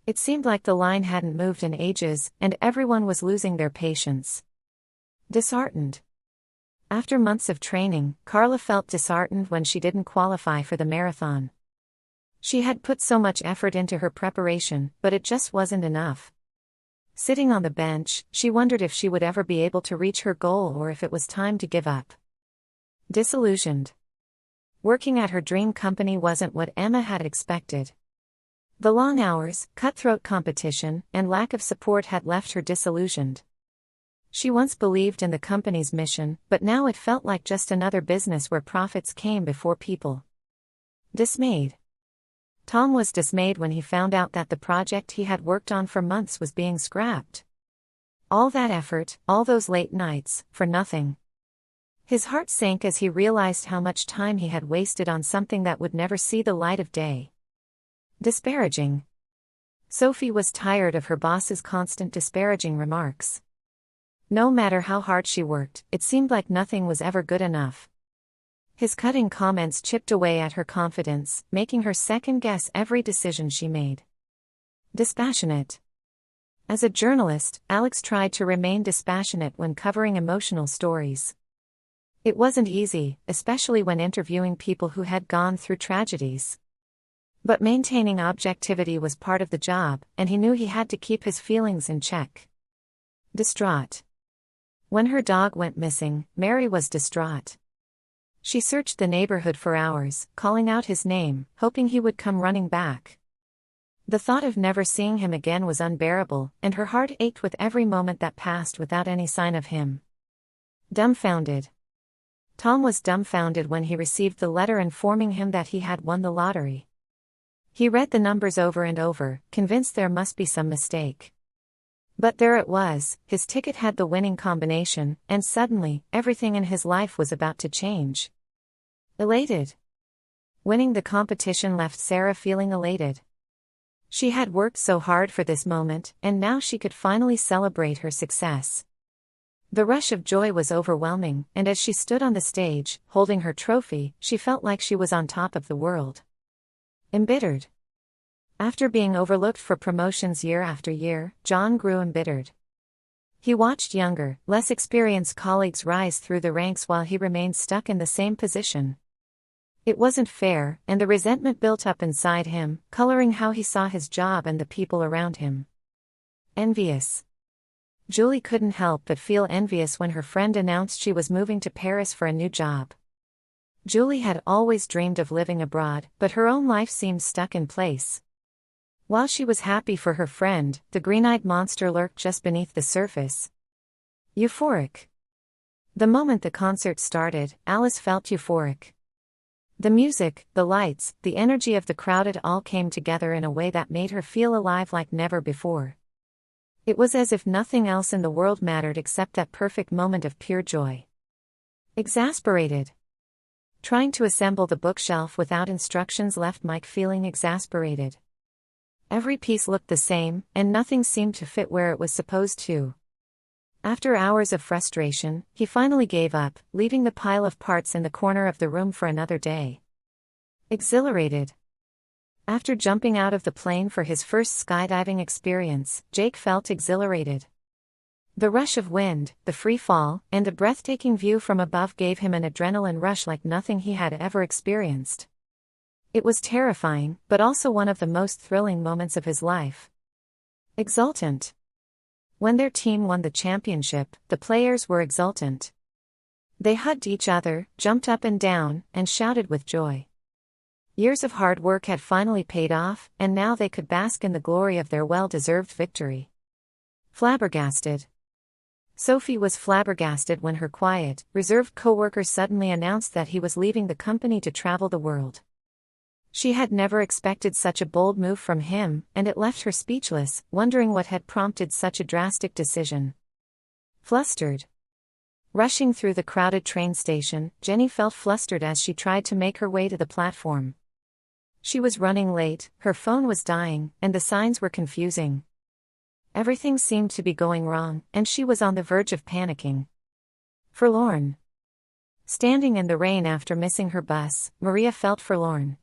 It seemed like the line hadn't moved in ages, and everyone was losing their patience. Disheartened. After months of training, Carla felt disheartened when she didn't qualify for the marathon. She had put so much effort into her preparation, but it just wasn't enough. Sitting on the bench, she wondered if she would ever be able to reach her goal or if it was time to give up. Disillusioned. Working at her dream company wasn't what Emma had expected. The long hours, cutthroat competition, and lack of support had left her disillusioned. She once believed in the company's mission, but now it felt like just another business where profits came before people. Dismayed. Tom was dismayed when he found out that the project he had worked on for months was being scrapped. All that effort, all those late nights, for nothing. His heart sank as he realized how much time he had wasted on something that would never see the light of day. Disparaging. Sophie was tired of her boss's constant disparaging remarks. No matter how hard she worked, it seemed like nothing was ever good enough. His cutting comments chipped away at her confidence, making her second-guess every decision she made. Dispassionate. As a journalist, Alex tried to remain dispassionate when covering emotional stories. It wasn't easy, especially when interviewing people who had gone through tragedies. But maintaining objectivity was part of the job, and he knew he had to keep his feelings in check. Distraught. When her dog went missing, Mary was distraught. She searched the neighborhood for hours, calling out his name, hoping he would come running back. The thought of never seeing him again was unbearable, and her heart ached with every moment that passed without any sign of him. Dumbfounded. Tom was dumbfounded when he received the letter informing him that he had won the lottery. He read the numbers over and over, convinced there must be some mistake. But there it was, his ticket had the winning combination, and suddenly, everything in his life was about to change. Elated. Winning the competition left Sarah feeling elated. She had worked so hard for this moment, and now she could finally celebrate her success. The rush of joy was overwhelming, and as she stood on the stage, holding her trophy, she felt like she was on top of the world. Embittered. After being overlooked for promotions year after year, John grew embittered. He watched younger, less experienced colleagues rise through the ranks while he remained stuck in the same position. It wasn't fair, and the resentment built up inside him, coloring how he saw his job and the people around him. Envious. Julie couldn't help but feel envious when her friend announced she was moving to Paris for a new job. Julie had always dreamed of living abroad, but her own life seemed stuck in place. While she was happy for her friend, the green-eyed monster lurked just beneath the surface. Euphoric. The moment the concert started, Alice felt euphoric. The music, the lights, the energy of the crowd, it all came together in a way that made her feel alive like never before. It was as if nothing else in the world mattered except that perfect moment of pure joy. Exasperated. Trying to assemble the bookshelf without instructions left Mike feeling exasperated. Every piece looked the same, and nothing seemed to fit where it was supposed to. After hours of frustration, he finally gave up, leaving the pile of parts in the corner of the room for another day. Exhilarated. After jumping out of the plane for his first skydiving experience, Jake felt exhilarated. The rush of wind, the free fall, and the breathtaking view from above gave him an adrenaline rush like nothing he had ever experienced. It was terrifying, but also one of the most thrilling moments of his life. Exultant. When their team won the championship, the players were exultant. They hugged each other, jumped up and down, and shouted with joy. Years of hard work had finally paid off, and now they could bask in the glory of their well-deserved victory. Flabbergasted. Sophie was flabbergasted when her quiet, reserved coworker suddenly announced that he was leaving the company to travel the world. She had never expected such a bold move from him, and it left her speechless, wondering what had prompted such a drastic decision. Flustered. Rushing through the crowded train station, Jenny felt flustered as she tried to make her way to the platform. She was running late, her phone was dying, and the signs were confusing. Everything seemed to be going wrong, and she was on the verge of panicking. Forlorn. Standing in the rain after missing her bus, Maria felt forlorn.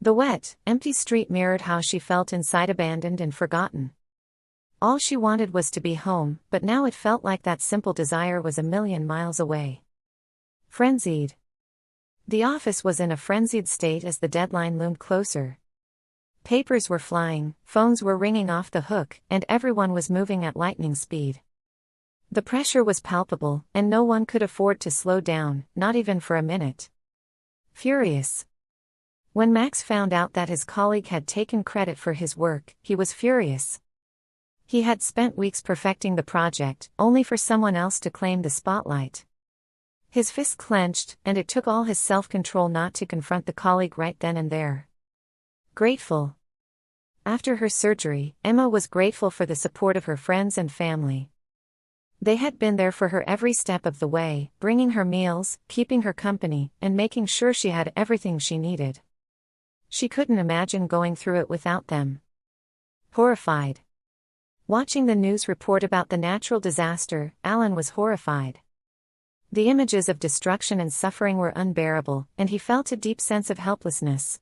The wet, empty street mirrored how she felt inside, abandoned and forgotten. All she wanted was to be home, but now it felt like that simple desire was a million miles away. Frenzied. The office was in a frenzied state as the deadline loomed closer. Papers were flying, phones were ringing off the hook, and everyone was moving at lightning speed. The pressure was palpable, and no one could afford to slow down, not even for a minute. Furious. When Max found out that his colleague had taken credit for his work, he was furious. He had spent weeks perfecting the project, only for someone else to claim the spotlight. His fist clenched, and it took all his self-control not to confront the colleague right then and there. Grateful. After her surgery, Emma was grateful for the support of her friends and family. They had been there for her every step of the way, bringing her meals, keeping her company, and making sure she had everything she needed. She couldn't imagine going through it without them. Horrified. Watching the news report about the natural disaster, Alan was horrified. The images of destruction and suffering were unbearable, and he felt a deep sense of helplessness.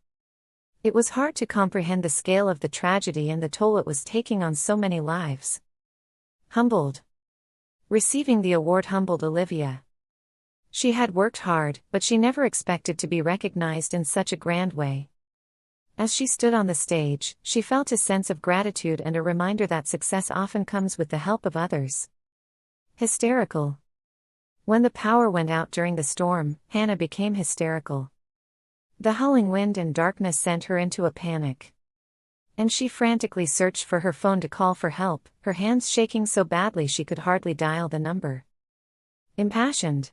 It was hard to comprehend the scale of the tragedy and the toll it was taking on so many lives. Humbled. Receiving the award humbled Olivia. She had worked hard, but she never expected to be recognized in such a grand way. As she stood on the stage, she felt a sense of gratitude and a reminder that success often comes with the help of others. Hysterical. When the power went out during the storm, Hannah became hysterical. The howling wind and darkness sent her into a panic. And she frantically searched for her phone to call for help, her hands shaking so badly she could hardly dial the number. Impassioned.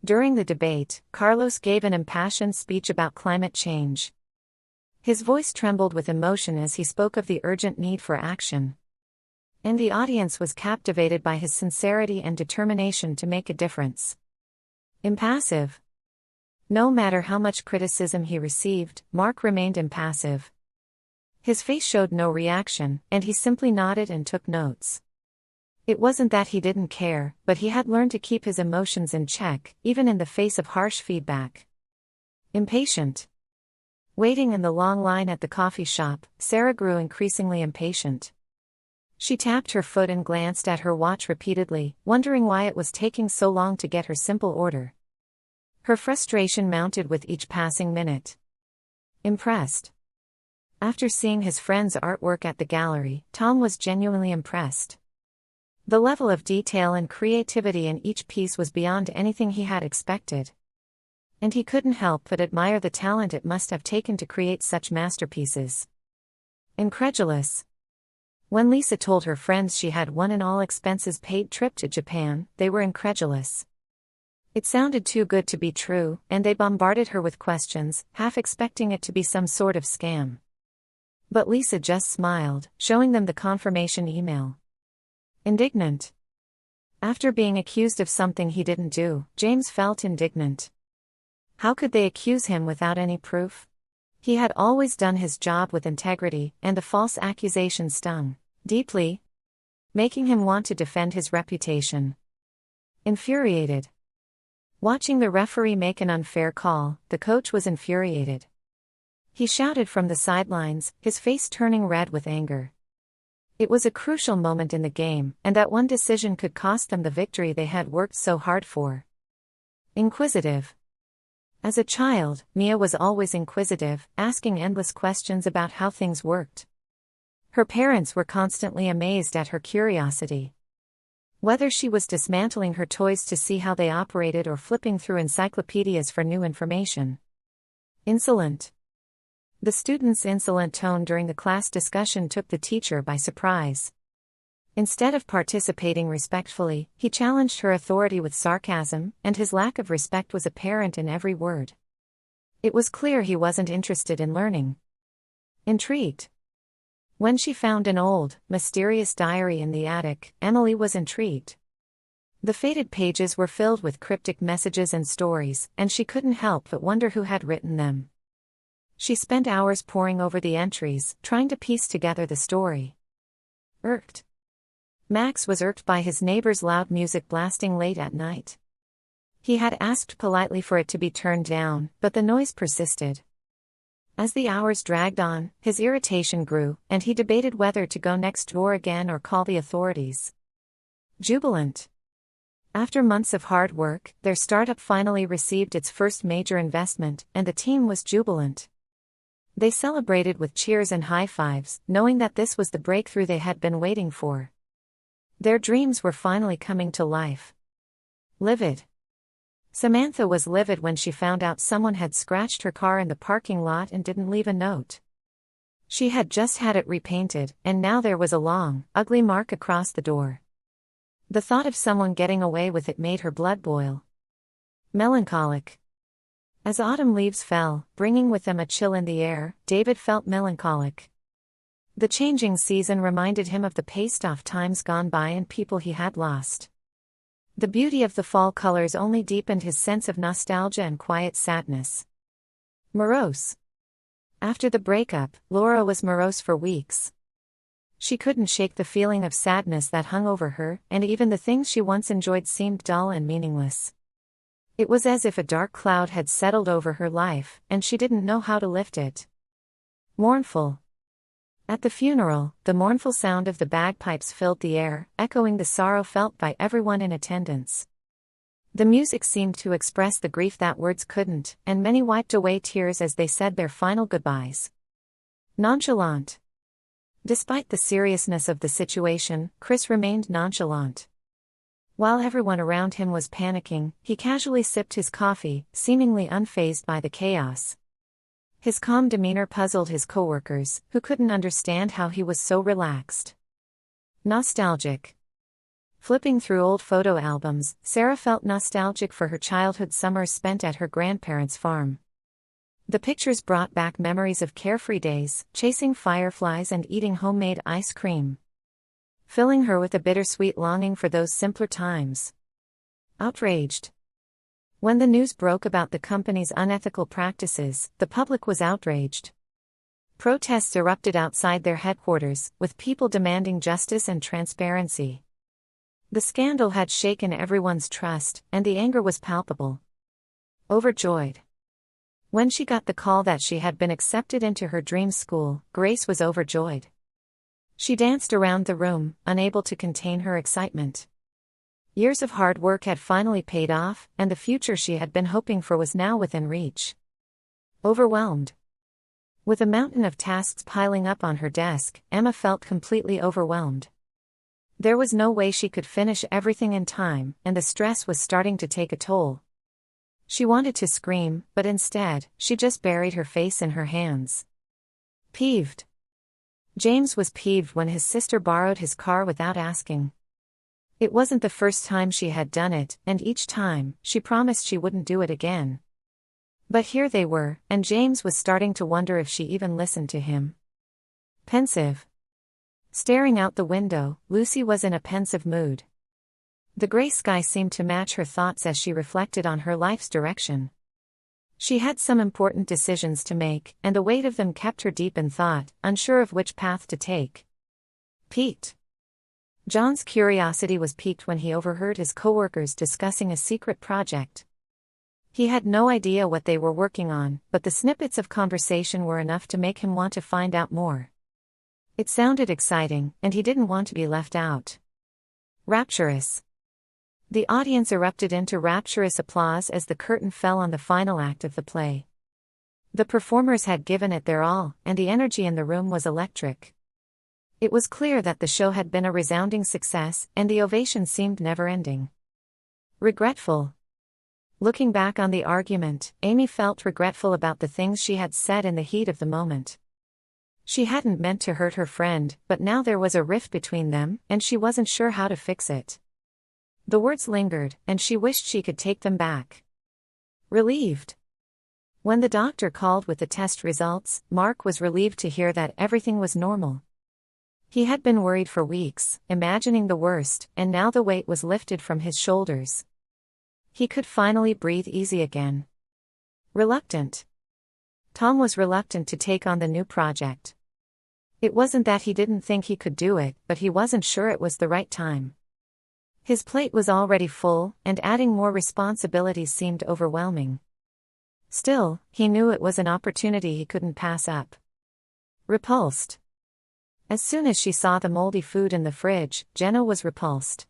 During the debate, Carlos gave an impassioned speech about climate change. His voice trembled with emotion as he spoke of the urgent need for action. And the audience was captivated by his sincerity and determination to make a difference. Impassive. No matter how much criticism he received, Mark remained impassive. His face showed no reaction, and he simply nodded and took notes. It wasn't that he didn't care, but he had learned to keep his emotions in check, even in the face of harsh feedback. Impatient. Waiting in the long line at the coffee shop, Sarah grew increasingly impatient. She tapped her foot and glanced at her watch repeatedly, wondering why it was taking so long to get her simple order. Her frustration mounted with each passing minute. Impressed. After seeing his friend's artwork at the gallery, Tom was genuinely impressed. The level of detail and creativity in each piece was beyond anything he had expected. And he couldn't help but admire the talent it must have taken to create such masterpieces. Incredulous. When Lisa told her friends she had won an all-expenses-paid trip to Japan, they were incredulous. It sounded too good to be true, and they bombarded her with questions, half expecting it to be some sort of scam. But Lisa just smiled, showing them the confirmation email. Indignant. After being accused of something he didn't do, James felt indignant. How could they accuse him without any proof? He had always done his job with integrity, and the false accusation stung deeply, making him want to defend his reputation. Infuriated. Watching the referee make an unfair call, the coach was infuriated. He shouted from the sidelines, his face turning red with anger. It was a crucial moment in the game, and that one decision could cost them the victory they had worked so hard for. Inquisitive. As a child, Mia was always inquisitive, asking endless questions about how things worked. Her parents were constantly amazed at her curiosity. Whether she was dismantling her toys to see how they operated or flipping through encyclopedias for new information. Insolent. The student's insolent tone during the class discussion took the teacher by surprise. Instead of participating respectfully, he challenged her authority with sarcasm, and his lack of respect was apparent in every word. It was clear he wasn't interested in learning. Intrigued. When she found an old, mysterious diary in the attic, Emily was intrigued. The faded pages were filled with cryptic messages and stories, and she couldn't help but wonder who had written them. She spent hours poring over the entries, trying to piece together the story. Irked. Max was irked by his neighbor's loud music blasting late at night. He had asked politely for it to be turned down, but the noise persisted. As the hours dragged on, his irritation grew, and he debated whether to go next door again or call the authorities. Jubilant. After months of hard work, their startup finally received its first major investment, and the team was jubilant. They celebrated with cheers and high fives, knowing that this was the breakthrough they had been waiting for. Their dreams were finally coming to life. Livid. Samantha was livid when she found out someone had scratched her car in the parking lot and didn't leave a note. She had just had it repainted, and now there was a long, ugly mark across the door. The thought of someone getting away with it made her blood boil. Melancholic. As autumn leaves fell, bringing with them a chill in the air, David felt melancholic. The changing season reminded him of the paced-off times gone by and people he had lost. The beauty of the fall colors only deepened his sense of nostalgia and quiet sadness. Morose. After the breakup, Laura was morose for weeks. She couldn't shake the feeling of sadness that hung over her, and even the things she once enjoyed seemed dull and meaningless. It was as if a dark cloud had settled over her life, and she didn't know how to lift it. Mournful. At the funeral, the mournful sound of the bagpipes filled the air, echoing the sorrow felt by everyone in attendance. The music seemed to express the grief that words couldn't, and many wiped away tears as they said their final goodbyes. Nonchalant. Despite the seriousness of the situation, Chris remained nonchalant. While everyone around him was panicking, he casually sipped his coffee, seemingly unfazed by the chaos. His calm demeanor puzzled his coworkers, who couldn't understand how he was so relaxed. Nostalgic. Flipping through old photo albums, Sarah felt nostalgic for her childhood summers spent at her grandparents' farm. The pictures brought back memories of carefree days, chasing fireflies and eating homemade ice cream, filling her with a bittersweet longing for those simpler times. Outraged. When the news broke about the company's unethical practices, the public was outraged. Protests erupted outside their headquarters, with people demanding justice and transparency. The scandal had shaken everyone's trust, and the anger was palpable. Overjoyed. When she got the call that she had been accepted into her dream school, Grace was overjoyed. She danced around the room, unable to contain her excitement. Years of hard work had finally paid off, and the future she had been hoping for was now within reach. Overwhelmed. With a mountain of tasks piling up on her desk, Emma felt completely overwhelmed. There was no way she could finish everything in time, and the stress was starting to take a toll. She wanted to scream, but instead, she just buried her face in her hands. Peeved. James was peeved when his sister borrowed his car without asking. It wasn't the first time she had done it, and each time, she promised she wouldn't do it again. But here they were, and James was starting to wonder if she even listened to him. Pensive. Staring out the window, Lucy was in a pensive mood. The gray sky seemed to match her thoughts as she reflected on her life's direction. She had some important decisions to make, and the weight of them kept her deep in thought, unsure of which path to take. Piqued. John's curiosity was piqued when he overheard his coworkers discussing a secret project. He had no idea what they were working on, but the snippets of conversation were enough to make him want to find out more. It sounded exciting, and he didn't want to be left out. Rapturous. The audience erupted into rapturous applause as the curtain fell on the final act of the play. The performers had given it their all, and the energy in the room was electric. It was clear that the show had been a resounding success, and the ovation seemed never-ending. Regretful. Looking back on the argument, Amy felt regretful about the things she had said in the heat of the moment. She hadn't meant to hurt her friend, but now there was a rift between them, and she wasn't sure how to fix it. The words lingered, and she wished she could take them back. Relieved. When the doctor called with the test results, Mark was relieved to hear that everything was normal. He had been worried for weeks, imagining the worst, and now the weight was lifted from his shoulders. He could finally breathe easy again. Reluctant. Tom was reluctant to take on the new project. It wasn't that he didn't think he could do it, but he wasn't sure it was the right time. His plate was already full, and adding more responsibilities seemed overwhelming. Still, he knew it was an opportunity he couldn't pass up. Repulsed. As soon as she saw the moldy food in the fridge, Jenna was repulsed.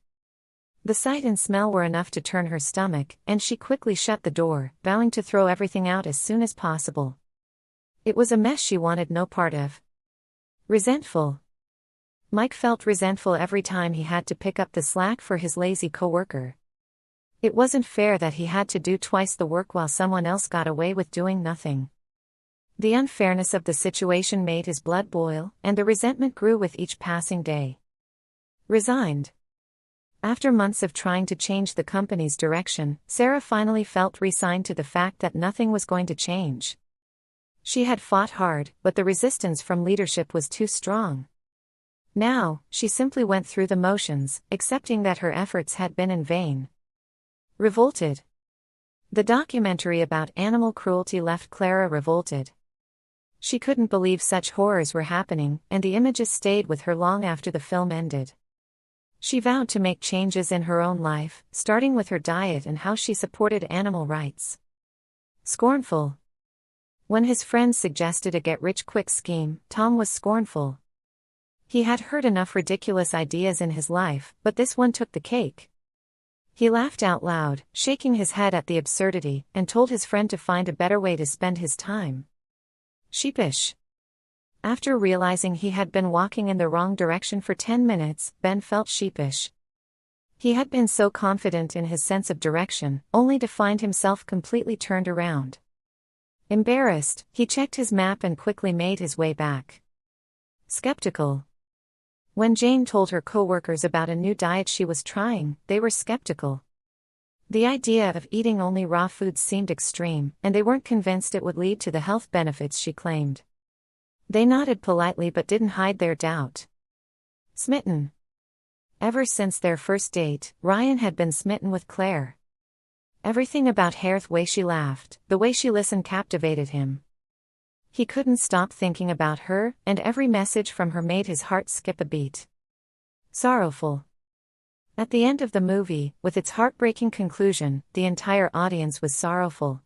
The sight and smell were enough to turn her stomach, and she quickly shut the door, vowing to throw everything out as soon as possible. It was a mess she wanted no part of. Resentful. Mike felt resentful every time he had to pick up the slack for his lazy coworker. It wasn't fair that he had to do twice the work while someone else got away with doing nothing. The unfairness of the situation made his blood boil, and the resentment grew with each passing day. Resigned. After months of trying to change the company's direction, Sarah finally felt resigned to the fact that nothing was going to change. She had fought hard, but the resistance from leadership was too strong. Now, she simply went through the motions, accepting that her efforts had been in vain. Revolted. The documentary about animal cruelty left Clara revolted. She couldn't believe such horrors were happening, and the images stayed with her long after the film ended. She vowed to make changes in her own life, starting with her diet and how she supported animal rights. Scornful. When his friends suggested a get-rich-quick scheme, Tom was scornful. He had heard enough ridiculous ideas in his life, but this one took the cake. He laughed out loud, shaking his head at the absurdity, and told his friend to find a better way to spend his time. Sheepish. After realizing he had been walking in the wrong direction for 10 minutes, Ben felt sheepish. He had been so confident in his sense of direction, only to find himself completely turned around. Embarrassed, he checked his map and quickly made his way back. Skeptical. When Jane told her coworkers about a new diet she was trying, they were skeptical. The idea of eating only raw foods seemed extreme, and they weren't convinced it would lead to the health benefits she claimed. They nodded politely but didn't hide their doubt. Smitten. Ever since their first date, Ryan had been smitten with Claire. Everything about her, the way she laughed, the way she listened captivated him. He couldn't stop thinking about her, and every message from her made his heart skip a beat. Sorrowful. At the end of the movie, with its heartbreaking conclusion, the entire audience was sorrowful.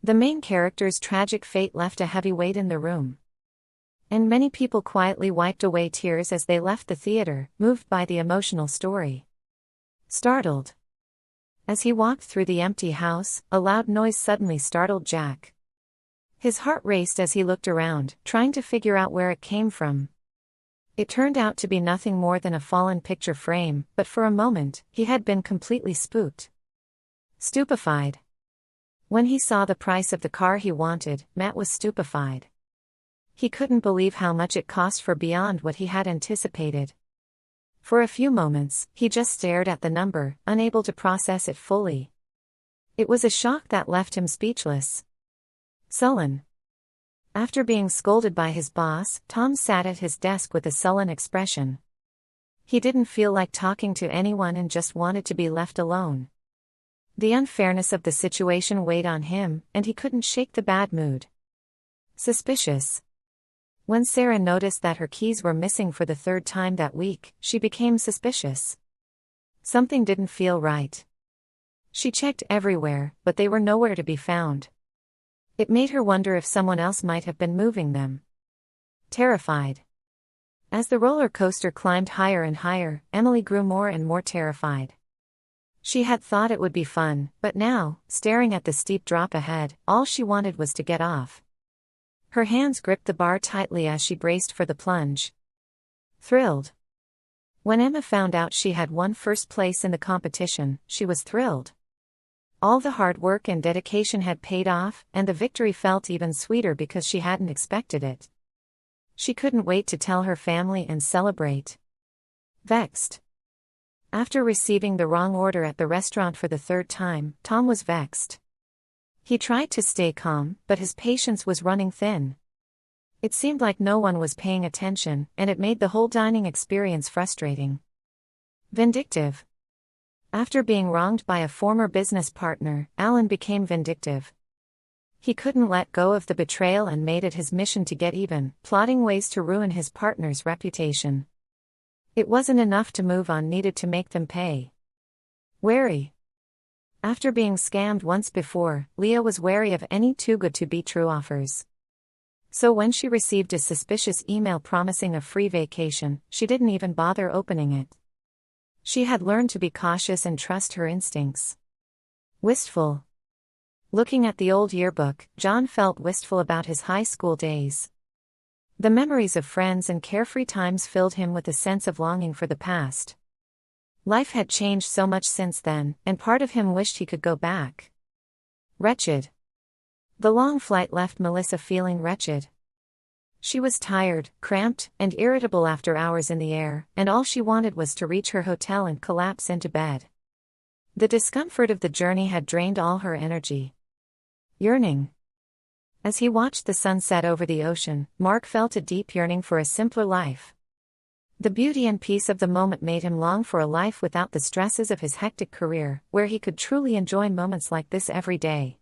The main character's tragic fate left a heavy weight in the room. And many people quietly wiped away tears as they left the theater, moved by the emotional story. Startled. As he walked through the empty house, a loud noise suddenly startled Jack. His heart raced as he looked around, trying to figure out where it came from. It turned out to be nothing more than a fallen picture frame, but for a moment, he had been completely spooked. Stupefied. When he saw the price of the car he wanted, Matt was stupefied. He couldn't believe how much it cost for beyond what he had anticipated. For a few moments, he just stared at the number, unable to process it fully. It was a shock that left him speechless. Sullen. After being scolded by his boss, Tom sat at his desk with a sullen expression. He didn't feel like talking to anyone and just wanted to be left alone. The unfairness of the situation weighed on him, and he couldn't shake the bad mood. Suspicious. When Sarah noticed that her keys were missing for the third time that week, she became suspicious. Something didn't feel right. She checked everywhere, but they were nowhere to be found. It made her wonder if someone else might have been moving them. Terrified. As the roller coaster climbed higher and higher, Emily grew more and more terrified. She had thought it would be fun, but now, staring at the steep drop ahead, all she wanted was to get off. Her hands gripped the bar tightly as she braced for the plunge. Thrilled. When Emma found out she had won first place in the competition, she was thrilled. All the hard work and dedication had paid off, and the victory felt even sweeter because she hadn't expected it. She couldn't wait to tell her family and celebrate. Vexed. After receiving the wrong order at the restaurant for the third time, Tom was vexed. He tried to stay calm, but his patience was running thin. It seemed like no one was paying attention, and it made the whole dining experience frustrating. Vindictive. After being wronged by a former business partner, Alan became vindictive. He couldn't let go of the betrayal and made it his mission to get even, plotting ways to ruin his partner's reputation. It wasn't enough to move on, needed to make them pay. Wary. After being scammed once before, Leah was wary of any too-good-to-be-true offers. So when she received a suspicious email promising a free vacation, she didn't even bother opening it. She had learned to be cautious and trust her instincts. Wistful. Looking at the old yearbook, John felt wistful about his high school days. The memories of friends and carefree times filled him with a sense of longing for the past. Life had changed so much since then, and part of him wished he could go back. Wretched. The long flight left Melissa feeling wretched. She was tired, cramped, and irritable after hours in the air, and all she wanted was to reach her hotel and collapse into bed. The discomfort of the journey had drained all her energy. Yearning. As he watched the sunset over the ocean, Mark felt a deep yearning for a simpler life. The beauty and peace of the moment made him long for a life without the stresses of his hectic career, where he could truly enjoy moments like this every day.